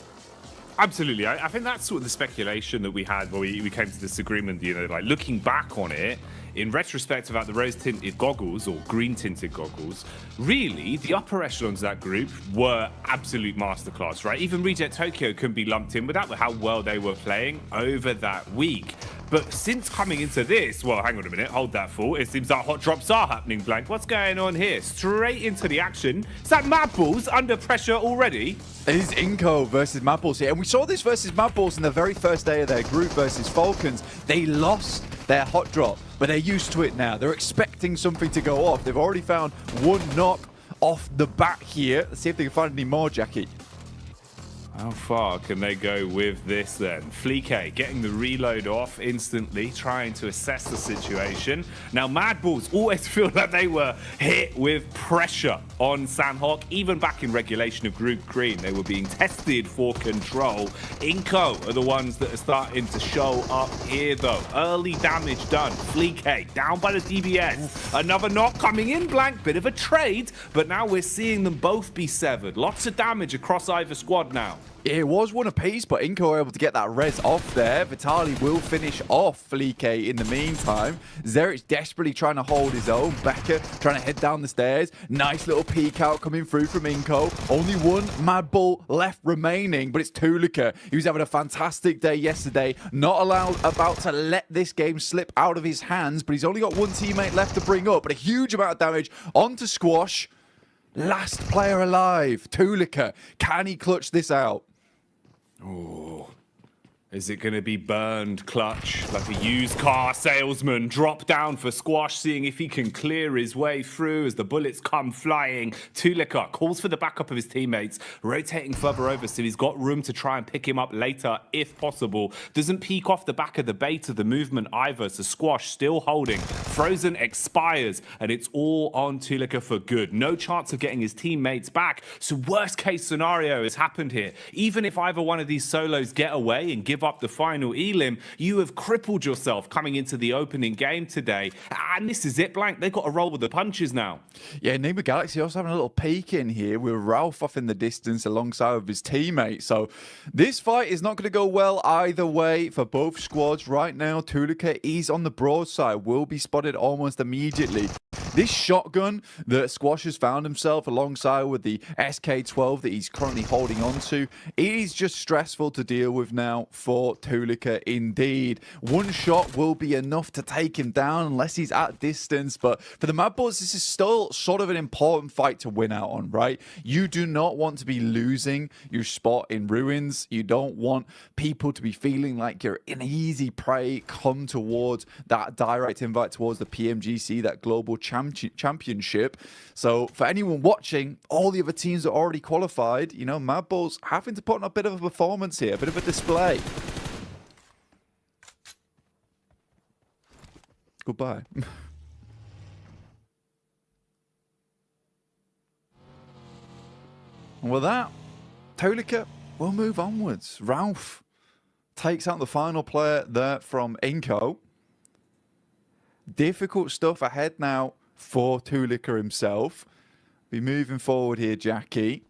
Absolutely. I think that's sort of the speculation that we had when we came to this agreement, like looking back on it, in retrospect about the rose-tinted goggles or green-tinted goggles, really, the upper echelons of that group were absolute masterclass, right? Even Reject Tokyo can be lumped in with that, with how well they were playing over that week. But since coming into this, well, hang on a minute, hold that thought. It seems that hot drops are happening, blank. What's going on here? Straight into the action. Is that Mad Balls under pressure already? It is Inco versus Mad Balls here. And we saw this versus Mad Balls in the very first day of their group versus Falcons. They lost their hot drop, but they're used to it now. They're expecting something to go off. They've already found one knock off the bat here. Let's see if they can find any more, Jackie. How far can they go with this then? Fleek getting the reload off instantly, trying to assess the situation. Now, Mad Balls always feel like they were hit with pressure on Sanhok. Even back in regulation of Group Green, they were being tested for control. Inco are the ones that are starting to show up here, though. Early damage done. Fleek down by the DBS. Another knock coming in, blank. Bit of a trade, but now we're seeing them both be severed. Lots of damage across either squad now. It was one apiece, but Inco were able to get that res off there. Vitali will finish off Fleek in the meantime. Zerich desperately trying to hold his own. Becker trying to head down the stairs. Nice little peek out coming through from Inco. Only one Mad Bull left remaining, but it's Tulika. He was having a fantastic day yesterday. Not about to let this game slip out of his hands, but he's only got one teammate left to bring up. But a huge amount of damage onto Squash. Last player alive, Tulika. Can he clutch this out? Oh, is it going to be burned clutch like a used car salesman? Drop down for Squash, seeing if he can clear his way through as the bullets come flying. Tulika calls for the backup of his teammates, rotating further over so he's got room to try and pick him up later if possible. Doesn't peek off the back of the bait of the movement either, so Squash still holding. Frozen expires, and it's all on Tulika for good. No chance of getting his teammates back, so worst case scenario has happened here. Even if either one of these solos get away and give up the final elim, you have crippled yourself coming into the opening game today. And this is it, blank. They've got to roll with the punches now. Yeah, Neighbor Galaxy also having a little peek in here with Ralph off in the distance alongside with his teammate. So this fight is not going to go well either way for both squads right now. Tulika is on the broadside, will be spotted almost immediately. This shotgun that Squash has found himself alongside with the SK-12 that he's currently holding on to, it is just stressful to deal with now for Tulika indeed. One shot will be enough to take him down unless he's at distance, but for the Mad Bulls, this is still sort of an important fight to win out on, right? You do not want to be losing your spot in Ruins. You don't want people to be feeling like you're an easy prey come towards that direct invite towards the PMGC, that global championship. So for anyone watching, all the other teams are already qualified. You know, Mad Bulls having to put on a bit of a performance here, a bit of a display. Goodbye. And with that, Tulika will move onwards. Ralph takes out the final player there from Inco. Difficult stuff ahead now for Tulika himself. Be moving forward here, Jackie.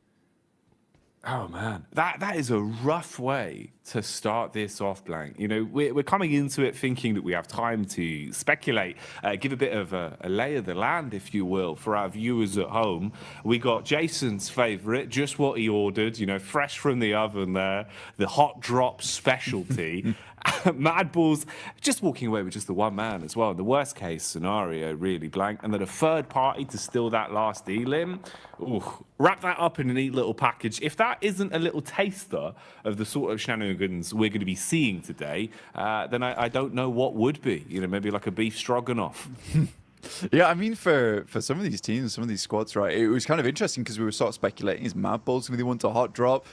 Oh man, that is a rough way to start this off, Blank. You know, we're coming into it thinking that we have time to speculate, give a bit of a lay of the land, if you will, for our viewers at home. We got Jason's favourite, just what he ordered, you know, fresh from the oven there, the hot drop specialty. Mad Balls just walking away with just the one man as well. The worst case scenario, really, Blank. And then a third party to steal that last elim. Ooh, wrap that up in a neat little package. If that isn't a little taster of the sort of shenanigans we're going to be seeing today, then I don't know what would be. You know, maybe like a beef stroganoff. Yeah, I mean, for some of these teams, some of these squads, right, it was kind of interesting because we were sort of speculating, is Mad Balls going to be the one to hot drop?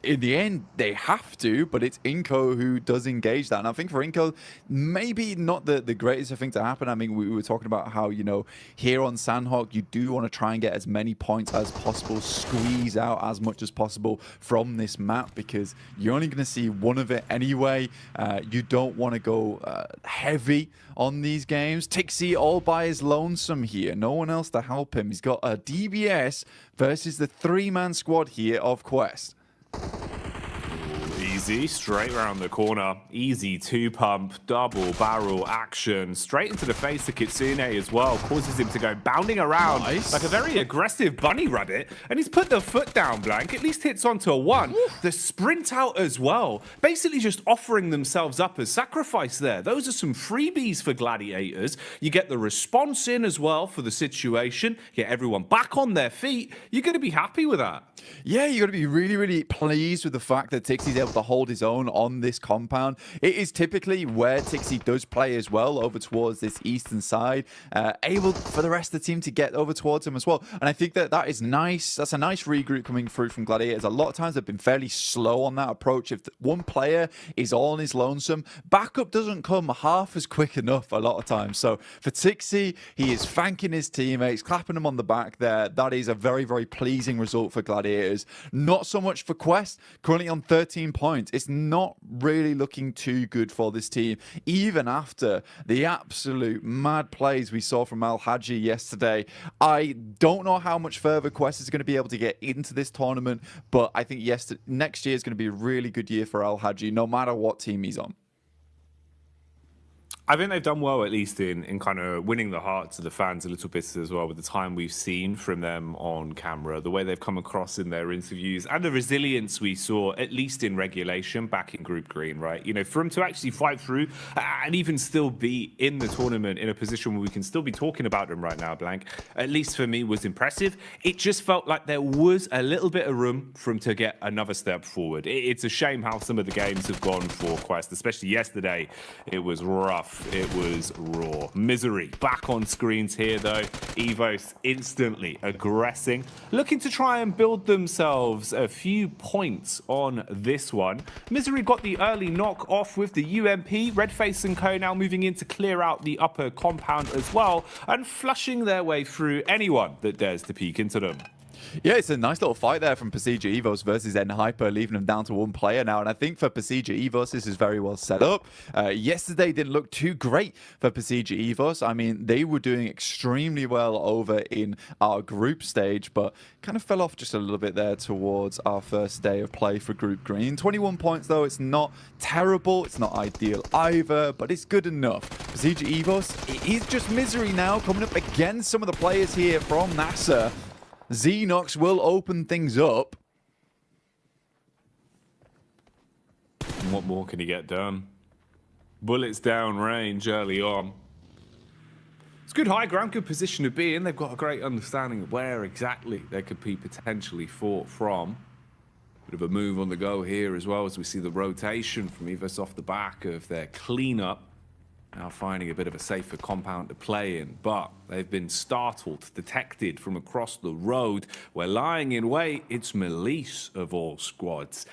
In the end, they have to, but it's Inco who does engage that. And I think for Inco, maybe not the greatest thing to happen. I mean, we were talking about how, you know, here on Sandhawk, you do want to try and get as many points as possible, squeeze out as much as possible from this map, because you're only going to see one of it anyway. You don't want to go heavy on these games. Tixie all by his lonesome here. No one else to help him. He's got a DBS versus the three-man squad here of Quest. Easy, straight around the corner. Easy two-pump, double barrel action. Straight into the face of Kitsune as well. Causes him to go bounding around like a very aggressive bunny rabbit. And he's put the foot down, Blank. At least hits onto a one. The sprint out as well. Basically just offering themselves up as sacrifice there. Those are some freebies for Gladiators. You get the response in as well for the situation. Get everyone back on their feet. You're going to be happy with that. Yeah, you're going to be really, really pleased with the fact that Tixie's able to hold his own on this compound. It is typically where Tixie does play as well, over towards this eastern side, able for the rest of the team to get over towards him as well. And I think that is nice. That's a nice regroup coming through from Gladiators. A lot of times they've been fairly slow on that approach. If one player is all on his lonesome, backup doesn't come half as quick enough a lot of times. So for Tixie, he is thanking his teammates, clapping them on the back there. That is a very, very pleasing result for Gladiators. Not so much for Quest, currently on 13 points. It's not really looking too good for this team, even after the absolute mad plays we saw from Al Haji yesterday. I don't know how much further Quest is going to be able to get into this tournament, but I think next year is going to be a really good year for Al Haji, no matter what team he's on. I think they've done well, at least in kind of winning the hearts of the fans a little bit as well, with the time we've seen from them on camera, the way they've come across in their interviews, and the resilience we saw, at least in regulation, back in Group Green, right? You know, for them to actually fight through and even still be in the tournament in a position where we can still be talking about them right now, Blank, at least for me, was impressive. It just felt like there was a little bit of room for them to get another step forward. It's a shame how some of the games have gone for Quest, especially yesterday. It was rough. It was raw. Misery back on screens here, though. Evos instantly aggressing, looking to try and build themselves a few points on this one. Misery got the early knock off with the UMP. Redface and Co now moving in to clear out the upper compound as well, and flushing their way through anyone that dares to peek into them. Yeah, it's a nice little fight there from Pasija Evos versus N-Hyper, leaving them down to one player now. And I think for Pasija Evos, this is very well set up. Yesterday didn't look too great for Pasija Evos. I mean, they were doing extremely well over in our group stage, but kind of fell off just a little bit there towards our first day of play for Group Green. 21 points, though. It's not terrible. It's not ideal either, but it's good enough. Pasija Evos, it is just Misery now coming up against some of the players here from NASA. Xenox will open things up. And what more can he get done? Bullets down range early on. It's good high ground, good position to be in. They've got a great understanding of where exactly they could be potentially fought from. Bit of a move on the go here as well, as we see the rotation from Evos off the back of their cleanup. Now finding a bit of a safer compound to play in, but they've been startled, detected from across the road. We're lying in wait. It's Melise of all squads.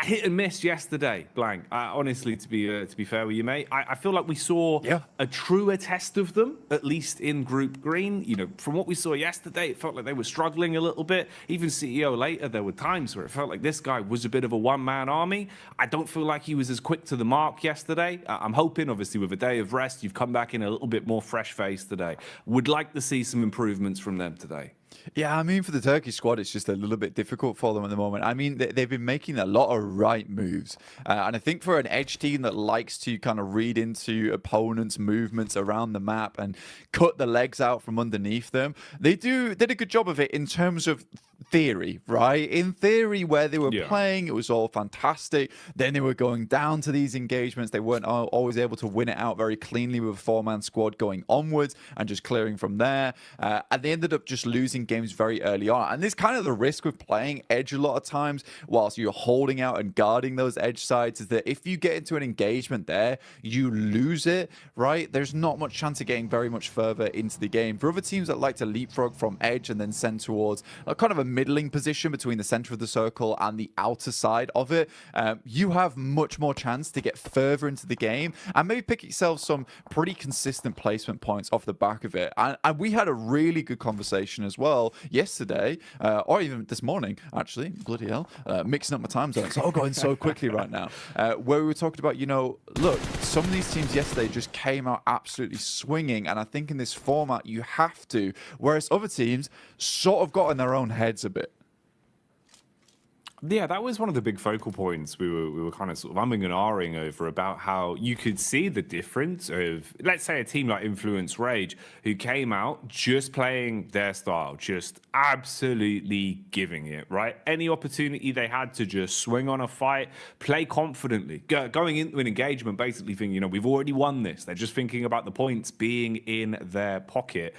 hit and miss yesterday, Blank. Honestly, to be fair with you, mate, I feel like we saw a truer test of them, at least in Group Green. You know, from what we saw yesterday, it felt like they were struggling a little bit. Even CEO later, there were times where it felt like this guy was a bit of a one-man army. I don't feel like he was as quick to the mark yesterday. I'm hoping, obviously, with a day of rest, you've come back in a little bit more fresh-faced today. Would like to see some improvements from them today. Yeah, I mean, for the Turkish squad, it's just a little bit difficult for them at the moment. I mean, they've been making a lot of right moves. And I think for an Edge team that likes to kind of read into opponents' movements around the map and cut the legs out from underneath them, they did a good job of it in terms of theory, right? In theory, where they were playing, it was all fantastic. Then they were going down to these engagements. They weren't always able to win it out very cleanly with a four-man squad going onwards and just clearing from there. And they ended up just losing games very early on. And this kind of the risk with playing Edge a lot of times whilst you're holding out and guarding those Edge sides is that if you get into an engagement there, you lose it, right? There's not much chance of getting very much further into the game. For other teams that like to leapfrog from Edge and then send towards a kind of a middling position between the center of the circle and the outer side of it, you have much more chance to get further into the game and maybe pick yourself some pretty consistent placement points off the back of it. And we had a really good conversation as well yesterday, or even this morning, actually, bloody hell, mixing up my time zones. It's all going so quickly right now, where we were talking about, you know, look, some of these teams yesterday just came out absolutely swinging, and I think in this format you have to, whereas other teams sort of got in their own heads a bit. Yeah, that was one of the big focal points we were kind of sort of umming and ahhing over, about how you could see the difference of, let's say, a team like Influence Rage, who came out just playing their style, just absolutely giving it, right? Any opportunity they had to just swing on a fight, play confidently, going into an engagement basically thinking, you know, we've already won this. They're just thinking about the points being in their pocket.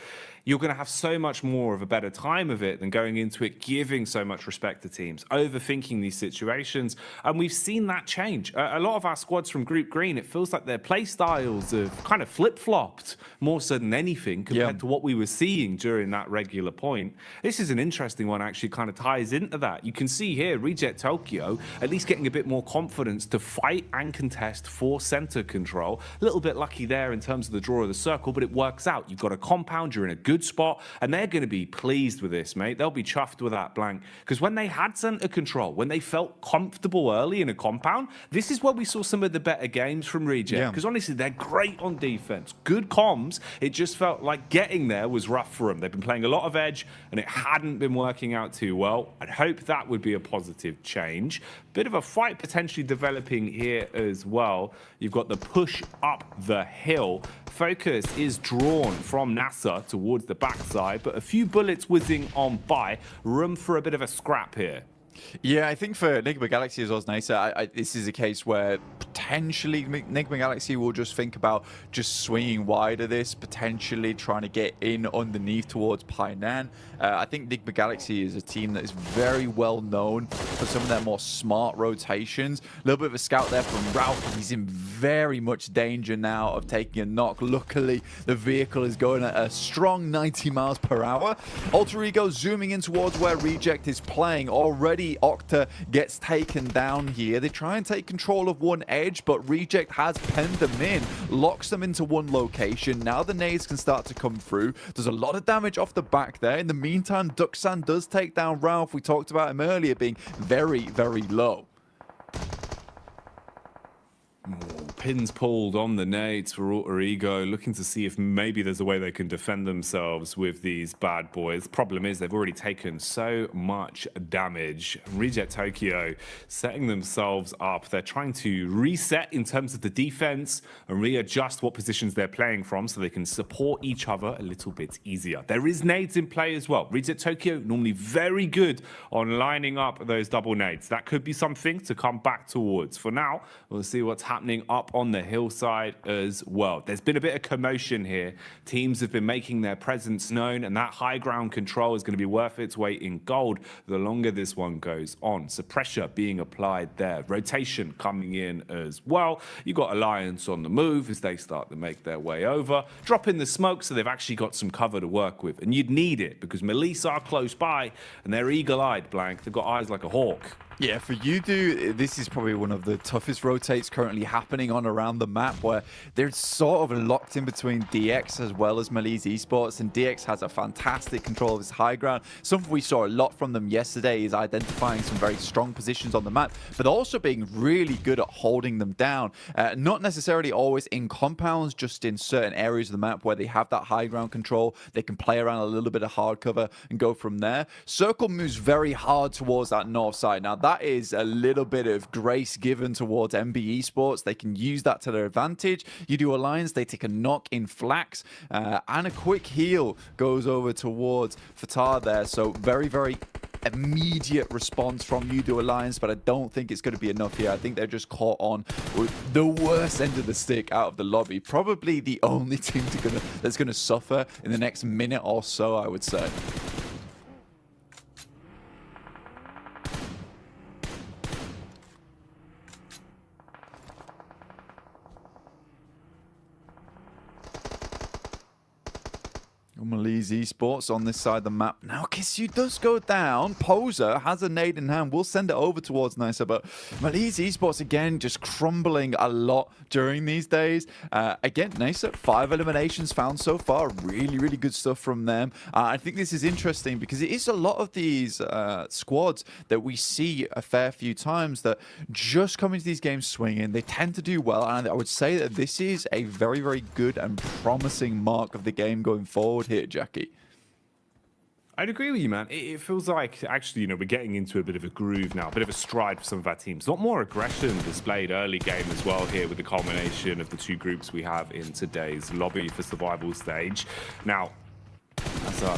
You're going to have so much more of a better time of it than going into it giving so much respect to teams, overthinking these situations. And we've seen that change. A lot of our squads from Group Green, it feels like their play styles have kind of flip-flopped more so than anything compared to what we were seeing during that regular point. This is an interesting one, actually kind of ties into that. You can see here, Reject Tokyo at least getting a bit more confidence to fight and contest for center control. A little bit lucky there in terms of the draw of the circle, but it works out. You've got a compound, you're in a good spot, and they're going to be pleased with this, mate. They'll be chuffed with that, Blank, because when they had center control, when they felt comfortable early in a compound, this is where we saw some of the better games from Reject, because honestly, they're great on defense, good comms. It just felt like getting there was rough for them. They've been playing a lot of Edge, and it hadn't been working out too well. I'd hope that would be a positive change. Bit of a fight potentially developing here as well. You've got the push up the hill. Focus is drawn from NASA towards the backside, but a few bullets whizzing on by. Room for a bit of a scrap here. Yeah, I think for Enigma Galaxy as well as Nisa, this is a case where potentially Enigma Galaxy will just think about just swinging wide of this, potentially trying to get in underneath towards Painan. I think Enigma Galaxy is a team that is very well known for some of their more smart rotations. A little bit of a scout there from Ralph. He's in very much danger now of taking a knock. Luckily, the vehicle is going at a strong 90 miles per hour. Alter Ego zooming in towards where Reject is playing. Already Octa gets taken down here. They try and take control of one edge, but Reject has penned them in, locks them into one location. Now the nades can start to come through. There's a lot of damage off the back there. In the meantime, Duxan does take down Ralph. We talked about him earlier being very, very low. Pins pulled on the nades for Alter Ego, looking to see if maybe there's a way they can defend themselves with these bad boys. Problem is they've already taken so much damage. Reject Tokyo setting themselves up. They're trying to reset in terms of the defense and readjust what positions they're playing from so they can support each other a little bit easier. There is nades in play as well. Reject Tokyo normally very good on lining up those double nades. That could be something to come back towards. For now, we'll see what's happening up on the hillside as well. There's been a bit of commotion here. Teams have been making their presence known, and that high ground control is going to be worth its weight in gold the longer this one goes on. So pressure being applied there. Rotation coming in as well. You've got Alliance on the move as they start to make their way over. Drop in the smoke so they've actually got some cover to work with. And you'd need it because Melissa are close by and they're eagle-eyed, Blank. They've got eyes like a hawk. Yeah, for Udo, this is probably one of the toughest rotates currently happening on around the map, where they're sort of locked in between DX as well as Malise Esports, and DX has a fantastic control of his high ground. Something we saw a lot from them yesterday is identifying some very strong positions on the map, but also being really good at holding them down. Not necessarily always in compounds, just in certain areas of the map where they have that high ground control. They can play around a little bit of hard cover and go from there. Circle moves very hard towards that north side. Now, that is a little bit of grace given towards MB Esports. They can use that to their advantage. Udo Alliance, they take a knock in Flax, and a quick heal goes over towards Fatah there. So very, very immediate response from Udo Alliance, but I don't think it's going to be enough here. I think they're just caught on with the worst end of the stick out of the lobby. Probably the only team that's going to suffer in the next minute or so, I would say. Malise Esports on this side of the map. Now, Kissu does go down. Poser has a nade in hand. We'll send it over towards Nisa, but Malise Esports, again, just crumbling a lot during these days. Again, Nisa, 5 eliminations found so far. Really, really good stuff from them. I think this is interesting because it is a lot of these squads that we see a fair few times that just come into these games swinging. They tend to do well, and I would say that this is a very, very good and promising mark of the game going forward here, Jackie. I'd agree with you, man. It feels like, actually, you know, we're getting into a bit of a groove now, a bit of a stride for some of our teams. A lot more aggression displayed early game as well here with the culmination of the 2 groups we have in today's lobby for survival stage. Now,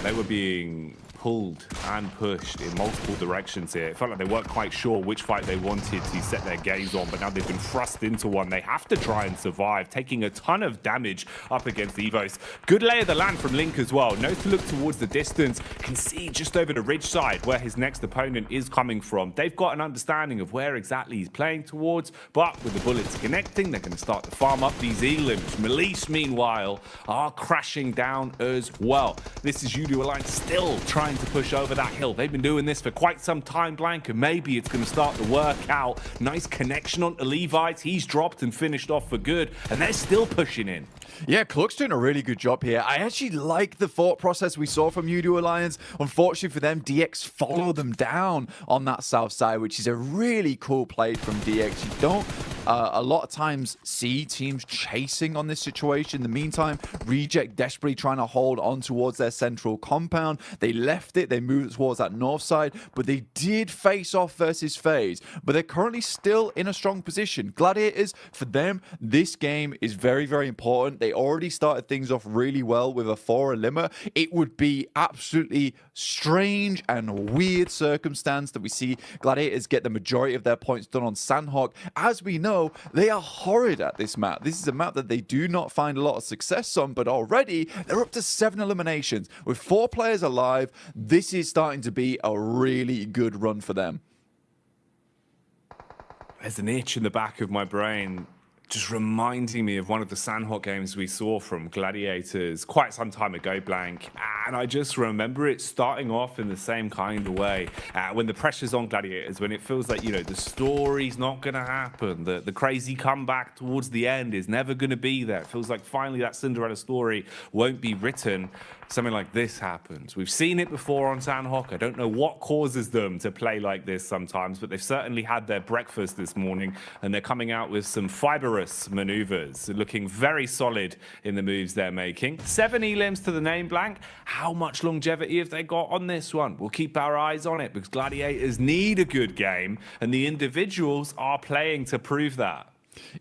they were being pulled and pushed in multiple directions here. It felt like they weren't quite sure which fight they wanted to set their gaze on, but now they've been thrust into one. They have to try and survive, taking a ton of damage up against Evos. Good lay of the land from Link as well. Knows to look towards the distance, can see just over the ridge side where his next opponent is coming from. They've got an understanding of where exactly he's playing towards, but with the bullets connecting, they're going to start to farm up these elims. Malise, meanwhile, are crashing down as well. This is Udo Alliance still trying to push over that hill. They've been doing this for quite some time, Blank, and maybe it's going to start to work out. Nice connection onto Levites. He's dropped and finished off for good, and they're still pushing in. Yeah, Cluck's doing a really good job here. I actually like the thought process we saw from Udo Alliance. Unfortunately for them, DX follow them down on that south side, which is a really cool play from DX. You don't a lot of times see teams chasing on this situation. In the meantime, Reject desperately trying to hold on towards their central compound. They left it, they moved towards that north side, but they did face off versus FaZe. But they're currently still in a strong position. Gladiators, for them, this game is very, very important. They already started things off really well with a 4 eliminer. It would be absolutely strange and weird circumstance that we see Gladiators get the majority of their points done on Sandhawk. As we know, they are horrid at this map. This is a map that they do not find a lot of success on, but already they're up to 7 eliminations. With 4 players alive, this is starting to be a really good run for them. There's an itch in the back of my brain just reminding me of one of the Sandhawk games we saw from Gladiators quite some time ago, Blank. And I just remember it starting off in the same kind of way. When the pressure's on Gladiators, when it feels like, you know, the story's not going to happen, the crazy comeback towards the end is never going to be there. It feels like finally that Cinderella story won't be written. Something like this happens. We've seen it before on Sandhawk. I don't know what causes them to play like this sometimes, but they've certainly had their breakfast this morning, and they're coming out with some fibrous maneuvers, looking very solid in the moves they're making. 7 elims to the name, Blank. How much longevity have they got on this one? We'll keep our eyes on it because Gladiators need a good game, and the individuals are playing to prove that.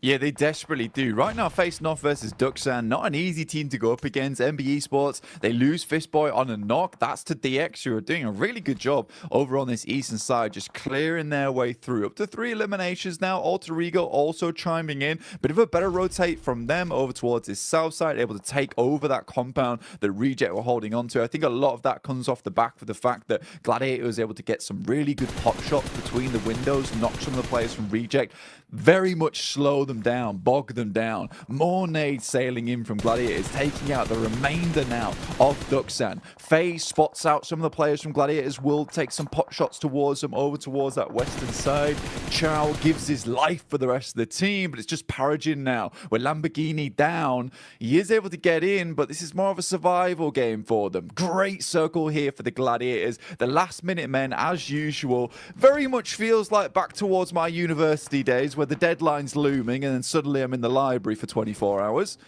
Yeah, they desperately do. Right now, facing off versus Duxan, not an easy team to go up against. MB Esports, they lose Fistboy on a knock. That's to DX, who are doing a really good job over on this eastern side, just clearing their way through. Up to 3 eliminations now. Alter Ego also chiming in. Bit of a better rotate from them over towards this south side, able to take over that compound that Reject were holding on to. I think a lot of that comes off the back of the fact that Gladiator was able to get some really good pop shots between the windows, knock some of the players from Reject very much slow slow them down, bog them down. More nades sailing in from Gladiators, taking out the remainder now of Duxan. FaZe spots out some of the players from Gladiators, will take some pot shots towards them, over towards that western side. Chow gives his life for the rest of the team, but it's just Paragin now. With Lamborghini down, he is able to get in, but this is more of a survival game for them. Great circle here for the Gladiators. The last minute men, as usual, very much feels like back towards my university days where the deadline's looming and then suddenly I'm in the library for 24 hours.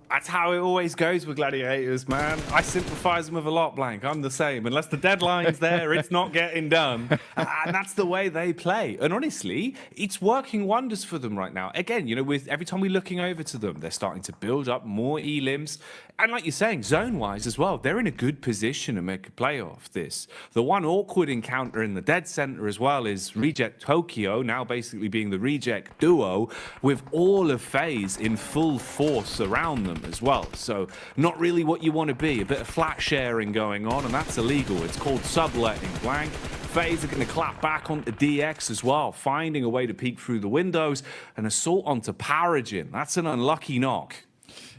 That's how it always goes with Gladiators, man. I sympathize them with a lot, Blank. I'm the same. Unless the deadline's there, it's not getting done. And that's the way they play. And honestly, it's working wonders for them right now. Again, you know, with every time we're looking over to them, they're starting to build up more elims. And like you're saying, zone-wise as well, they're in a good position to make a play off this. The one awkward encounter in the dead center as well is Reject Tokyo, now basically being the Reject duo, with all of FaZe in full force around them as well. So not really what you want to be. A bit of flat sharing going on, and that's illegal. It's called subletting, Blank. FaZe are going to clap back onto DX as well, finding a way to peek through the windows. An assault onto Paragin. That's an unlucky knock.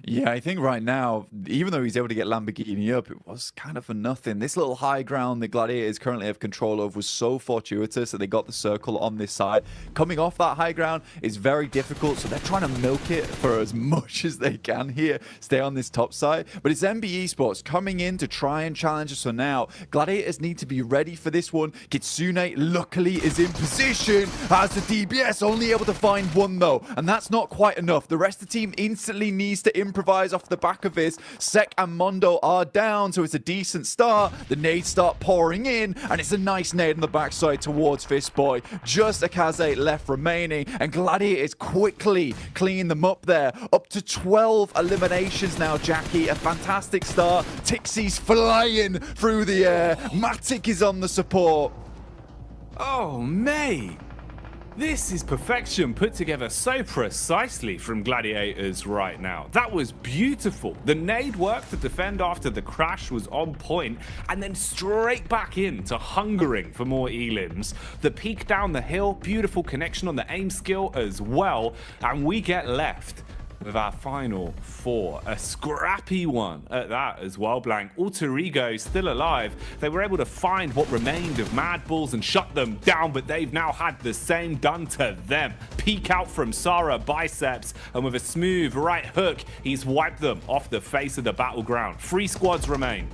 Yeah, I think right now, even though he's able to get Lamborghini up, it was kind of for nothing. This little high ground the Gladiators currently have control of was so fortuitous that they got the circle on this side. Coming off that high ground is very difficult, so they're trying to milk it for as much as they can here, stay on this top side. But it's MB Esports coming in to try and challenge us for now. Gladiators need to be ready for this one. Kitsune luckily is in position as the DBS, only able to find one though, and that's not quite enough. The rest of the team instantly needs to improvise off the back of this. Sek and Mondo are down, so it's a decent start. The nades start pouring in, and it's a nice nade on the backside towards Fistboy. Just Akaze left remaining, and Gladiators quickly cleaning them up there. Up to 12 eliminations now, Jackie. A fantastic start. Tixie's flying through the air. Matic is on the support. Oh, mate. This is perfection put together so precisely from Gladiators right now. That was beautiful. The nade work to defend after the crash was on point, and then straight back into hungering for more elims. The peek down the hill, beautiful connection on the aim skill as well, and we get left with our final four. A scrappy one at that as well, Blank. Alter Ego still alive. They were able to find what remained of Mad Bulls and shut them down, but they've now had the same done to them. Peek out from Sarah Biceps, and with a smooth right hook, he's wiped them off the face of the battleground. 3 squads remain.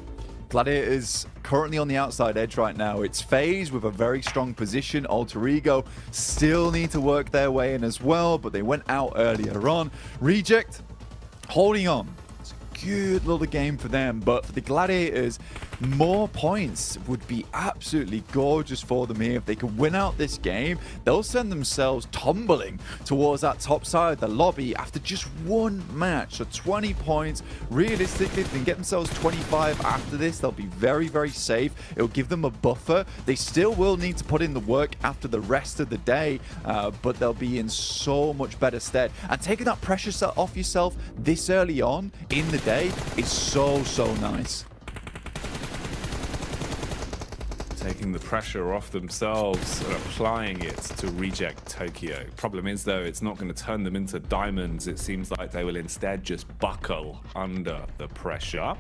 Gladiators currently on the outside edge right now. It's FaZe with a very strong position. Alter Ego still need to work their way in as well, but they went out earlier on. Reject holding on. It's a good little game for them, but for the Gladiators, more points would be absolutely gorgeous for them here. If they could win out this game, they'll send themselves tumbling towards that top side of the lobby after just one match. So 20 points. Realistically, if they can get themselves 25 after this, they'll be very, very safe. It'll give them a buffer. They still will need to put in the work after the rest of the day, but they'll be in so much better stead. And taking that pressure off yourself this early on in the day is so, so nice. Taking the pressure off themselves and applying it to Reject Tokyo. Problem is, though, it's not going to turn them into diamonds. It seems like they will instead just buckle under the pressure.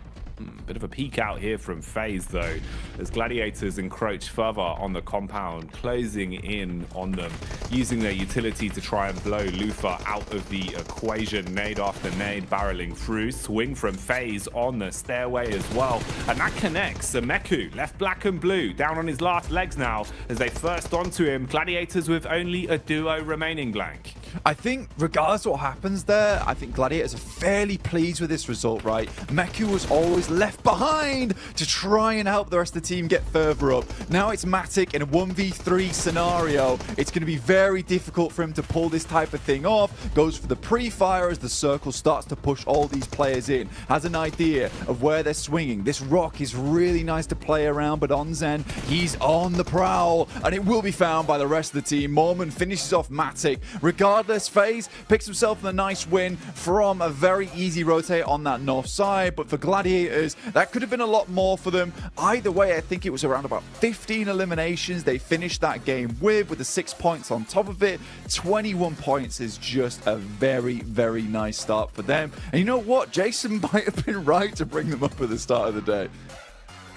Bit of a peek out here from FaZe, though, as Gladiators encroach further on the compound, closing in on them, using their utility to try and blow Lufa out of the equation. Nade after nade barreling through. Swing from FaZe on the stairway as well. And that connects. Meku left black and blue, down on his last legs now, as they first onto him. Gladiators with only a duo remaining, Blank. I think regardless of what happens there, I think Gladiators are fairly pleased with this result, right? Meku was always left behind to try and help the rest of the team get further up. Now it's Matic in a 1v3 scenario. It's going to be very difficult for him to pull this type of thing off. Goes for the pre-fire as the circle starts to push all these players in. Has an idea of where they're swinging. This rock is really nice to play around, but Onzen, he's on the prowl, and it will be found by the rest of the team. Mormon finishes off Matic. Regardless regardless, FaZe picks himself a nice win from a very easy rotate on that north side. But for Gladiators, that could have been a lot more for them. Either way, I think it was around about 15 eliminations they finished that game with the 6 points on top of it. 21 points is just a very, very nice start for them. And you know what? Jason might have been right to bring them up at the start of the day.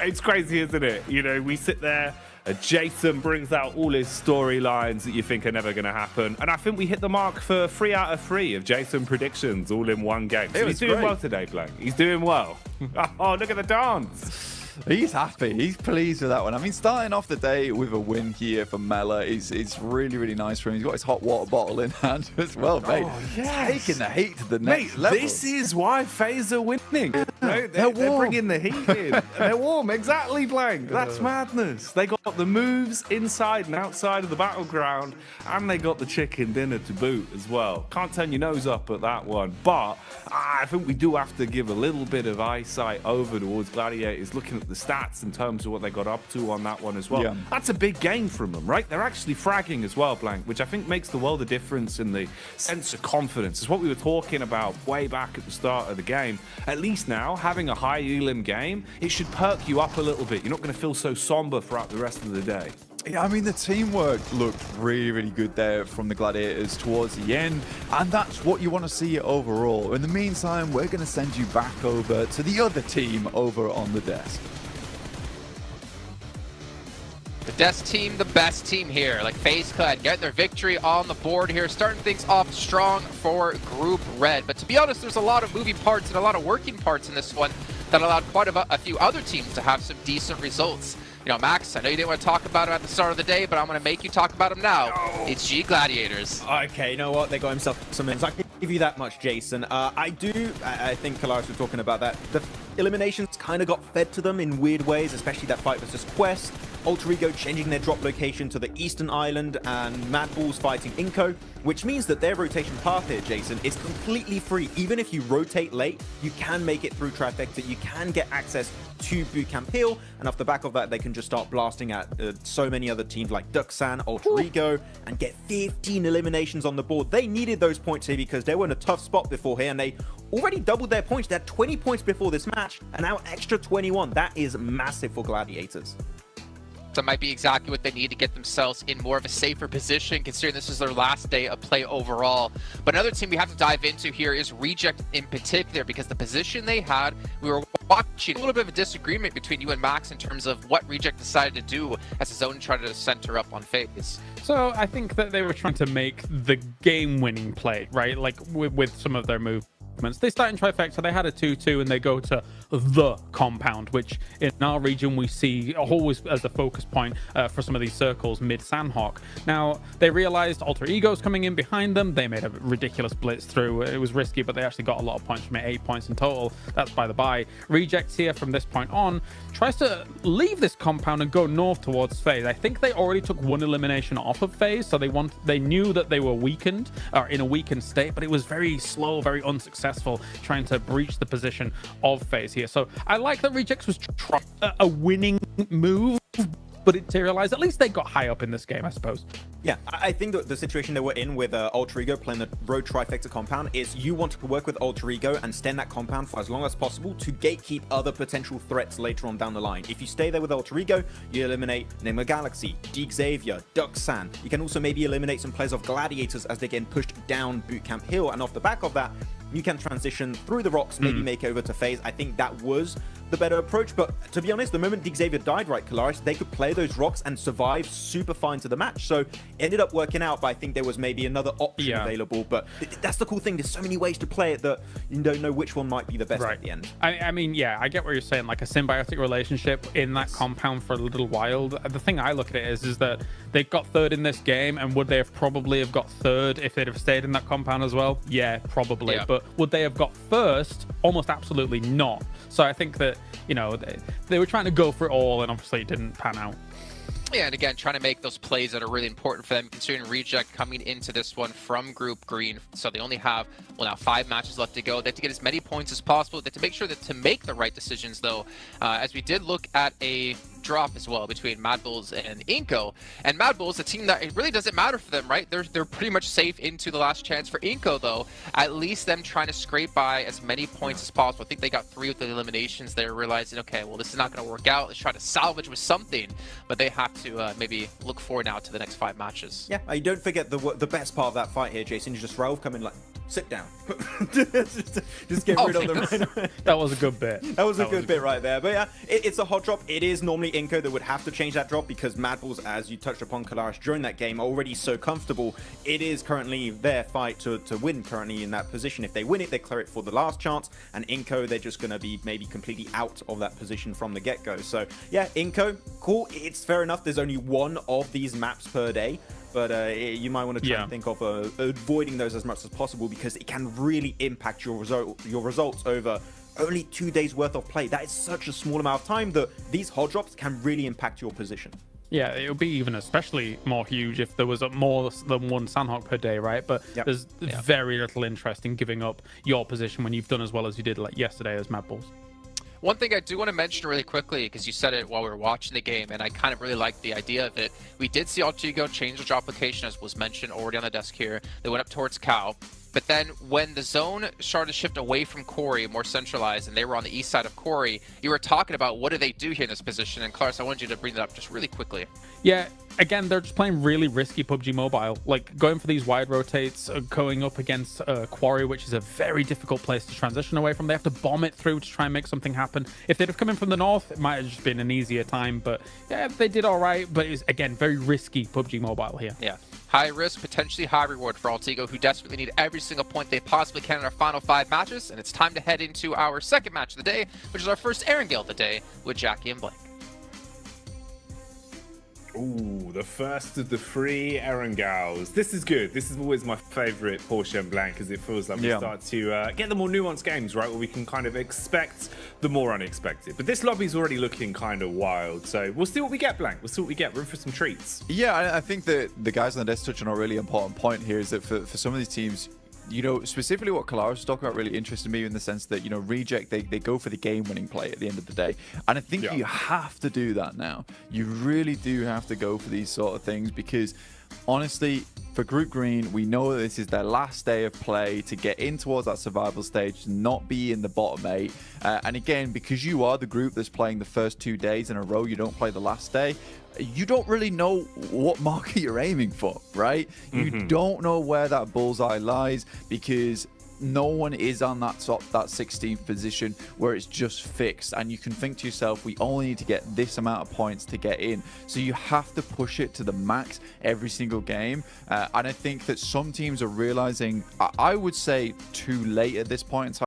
It's crazy, isn't it? You know, we sit there, Jason brings out all his storylines that you think are never going to happen. And I think we hit the mark for 3 out of 3 of Jason predictions all in one game. So he's doing well today, Blank. He's doing well. Oh, look at the dance. He's happy. He's pleased with that one. I mean, starting off the day with a win here for Mela is really, really nice for him. He's got his hot water bottle in hand as well, mate. Oh, yes. Taking the heat to the next level. This is why FaZe are winning. No, they're bringing the heat in. They're warm. Exactly, Blank. That's madness. They got the moves inside and outside of the battleground, and they got the chicken dinner to boot as well. Can't turn your nose up at that one. But I think we do have to give a little bit of eyesight over towards Gladiators, looking at the stats in terms of what they got up to on that one as well. Yeah. That's a big gain from them, right? They're actually fragging as well, Blank, which I think makes the world of difference in the sense of confidence. It's what we were talking about way back at the start of the game. At least now, having a high elim game, it should perk you up a little bit. You're not going to feel so somber throughout the rest of the day. Yeah, I mean, the teamwork looked really, really good there from the Gladiators towards the end, and that's what you want to see overall. In the meantime, we're going to send you back over to the other team over on the desk. The desk team, the best team here. Like FaZe could get their victory on the board here, starting things off strong for Group Red. But to be honest, there's a lot of moving parts and a lot of working parts in this one that allowed quite a few other teams to have some decent results. You know, Max, I know you didn't want to talk about him at the start of the day, but I'm going to make you talk about him now. It's G Gladiators. Okay, you know what? They got himself some wins. I can give you that much, Jason. I think Kalaris was talking about that. The eliminations kind of got fed to them in weird ways, especially that fight versus Quest. Alter Ego changing their drop location to the Eastern Island, and Mad Balls fighting Inko, which means that their rotation path here, Jason, is completely free. Even if you rotate late, you can make it through Trifecta, you can get access to Bootcamp Hill, and off the back of that, they can just start blasting at so many other teams like Duxan, Alter Ego, and get 15 eliminations on the board. They needed those points here because they were in a tough spot before here, and they already doubled their points. They had 20 points before this match, and now extra 21. That is massive for Gladiators. That might be exactly what they need to get themselves in more of a safer position, considering this is their last day of play overall. But another team we have to dive into here is Reject in particular, because the position they had, we were watching a little bit of a disagreement between you and Max in terms of what Reject decided to do as his own tried to center up on FaZe. So I think that they were trying to make the game-winning play, right? Like with some of their moves. They start in Trifecta, they had a 2-2, and they go to the compound, which in our region we see always as a focus point for some of these circles mid-Sandhawk. Now, they realized Alter Ego's coming in behind them. They made a ridiculous blitz through. It was risky, but they actually got a lot of points from it, 8 points in total. That's by the by. Rejects here from this point on tries to leave this compound and go north towards FaZe. I think they already took one elimination off of FaZe, so they knew that they were weakened, or in a weakened state, but it was very slow, very unsuccessful trying to breach the position of FaZe here. So I like that Rejects was trying a winning move, but it materialized. At least they got high up in this game, I suppose. Yeah, I think that the situation they were in with Alter Ego playing the Road Trifecta compound is you want to work with Alter Ego and stay in that compound for as long as possible to gatekeep other potential threats later on down the line. If you stay there with Alter Ego, you eliminate Nigma Galaxy, Deke Xavier, Duxan. You can also maybe eliminate some players of Gladiators as they get pushed down Bootcamp Hill, and off the back of that, you can transition through the rocks, maybe make over to FaZe. I think that was the better approach, but to be honest, the moment Deke Xavier died, right, Kalaris, they could play those rocks and survive super fine to the match. So it ended up working out, but I think there was maybe another option available. But that's the cool thing. There's so many ways to play it that you don't know which one might be the best at the end. I mean, yeah, I get what you're saying, like a symbiotic relationship in that compound for a little while. The thing I look at it is that they got third in this game, and would they have probably have got third if they'd have stayed in that compound as well? Yeah, probably. Yeah. But would they have got first? Almost absolutely not. So I think that, you know, they were trying to go for it all, and obviously it didn't pan out. Yeah, and again, trying to make those plays that are really important for them, considering Reject coming into this one from Group Green. So they only have, well, now 5 matches left to go. They have to get as many points as possible. They have to make sure that to make the right decisions, though, as we did look at a drop as well between Mad Bulls and Inco. And Mad Bulls, a team that it really doesn't matter for them, right? They're pretty much safe into the last chance. For Inco, though, at least them trying to scrape by as many points as possible. I think they got 3 with the eliminations. They're realizing, okay, well, this is not going to work out. Let's try to salvage with something. But they have to maybe look forward now to the next 5 matches. Yeah, you don't forget the best part of that fight here, Jason. You just Rauf come in like, sit down. just get rid of them right away. That was a good bit. That was a good bit right there. But yeah, it's a hot drop. It is normally Inco that would have to change that drop because Mad Bulls, as you touched upon, Kalash, during that game, already so comfortable. It is currently their fight to win currently in that position. If they win it, they clear it for the last chance. And Inco, they're just going to be maybe completely out of that position from the get-go. So yeah, Inco, cool. It's fair enough. There's only 1 of these maps per day. But you might want to try and think of avoiding those as much as possible because it can really impact your results over only 2 days worth of play. That is such a small amount of time that these hot drops can really impact your position. Yeah, it would be even especially more huge if there was more than 1 Sandhawk per day, right? But there's very little interest in giving up your position when you've done as well as you did like yesterday as Mad Bulls. One thing I do want to mention really quickly, because you said it while we were watching the game, and I kind of really liked the idea of it. We did see Altigo change the drop location, as was mentioned already on the desk here. They went up towards Cow. But then when the zone started to shift away from Quarry, more centralized, and they were on the east side of Quarry, you were talking about what do they do here in this position. And Clarus, I wanted you to bring that up just really quickly. Yeah, again, they're just playing really risky PUBG Mobile. Like going for these wide rotates, going up against Quarry, which is a very difficult place to transition away from. They have to bomb it through to try and make something happen. If they'd have come in from the north, it might have just been an easier time. But yeah, they did all right. But it's, again, very risky PUBG Mobile here. Yeah. High risk, potentially high reward for Altigo, who desperately need every single point they possibly can in our final 5 matches. And it's time to head into our second match of the day, which is our first Erangel of the day with Jackie and Blake. Ooh, the first of the 3 Erangels. This is good. This is always my favourite Porsche and Blanc because it feels like we start to get the more nuanced games, right? Where we can kind of expect the more unexpected. But this lobby's already looking kind of wild. So we'll see what we get, Blanc. We'll see what we get. Room for some treats. Yeah, I think that the guys on the desk touch on a really important point here is that for some of these teams, you know, specifically what Kalaris was talking about really interested me in the sense that, you know, Reject, they go for the game-winning play at the end of the day. And I think you have to do that now. You really do have to go for these sort of things because, honestly, for Group Green, we know that this is their last day of play to get in towards that survival stage, not be in the bottom 8. And again, because you are the group that's playing the first 2 days in a row, you don't play the last day, you don't really know what marker you're aiming for, right? You don't know where that bullseye lies because no one is on that 16th position where it's just fixed, and you can think to yourself, we only need to get this amount of points to get in. So you have to push it to the max every single game, and I think that some teams are realizing, I would say too late at this point in time,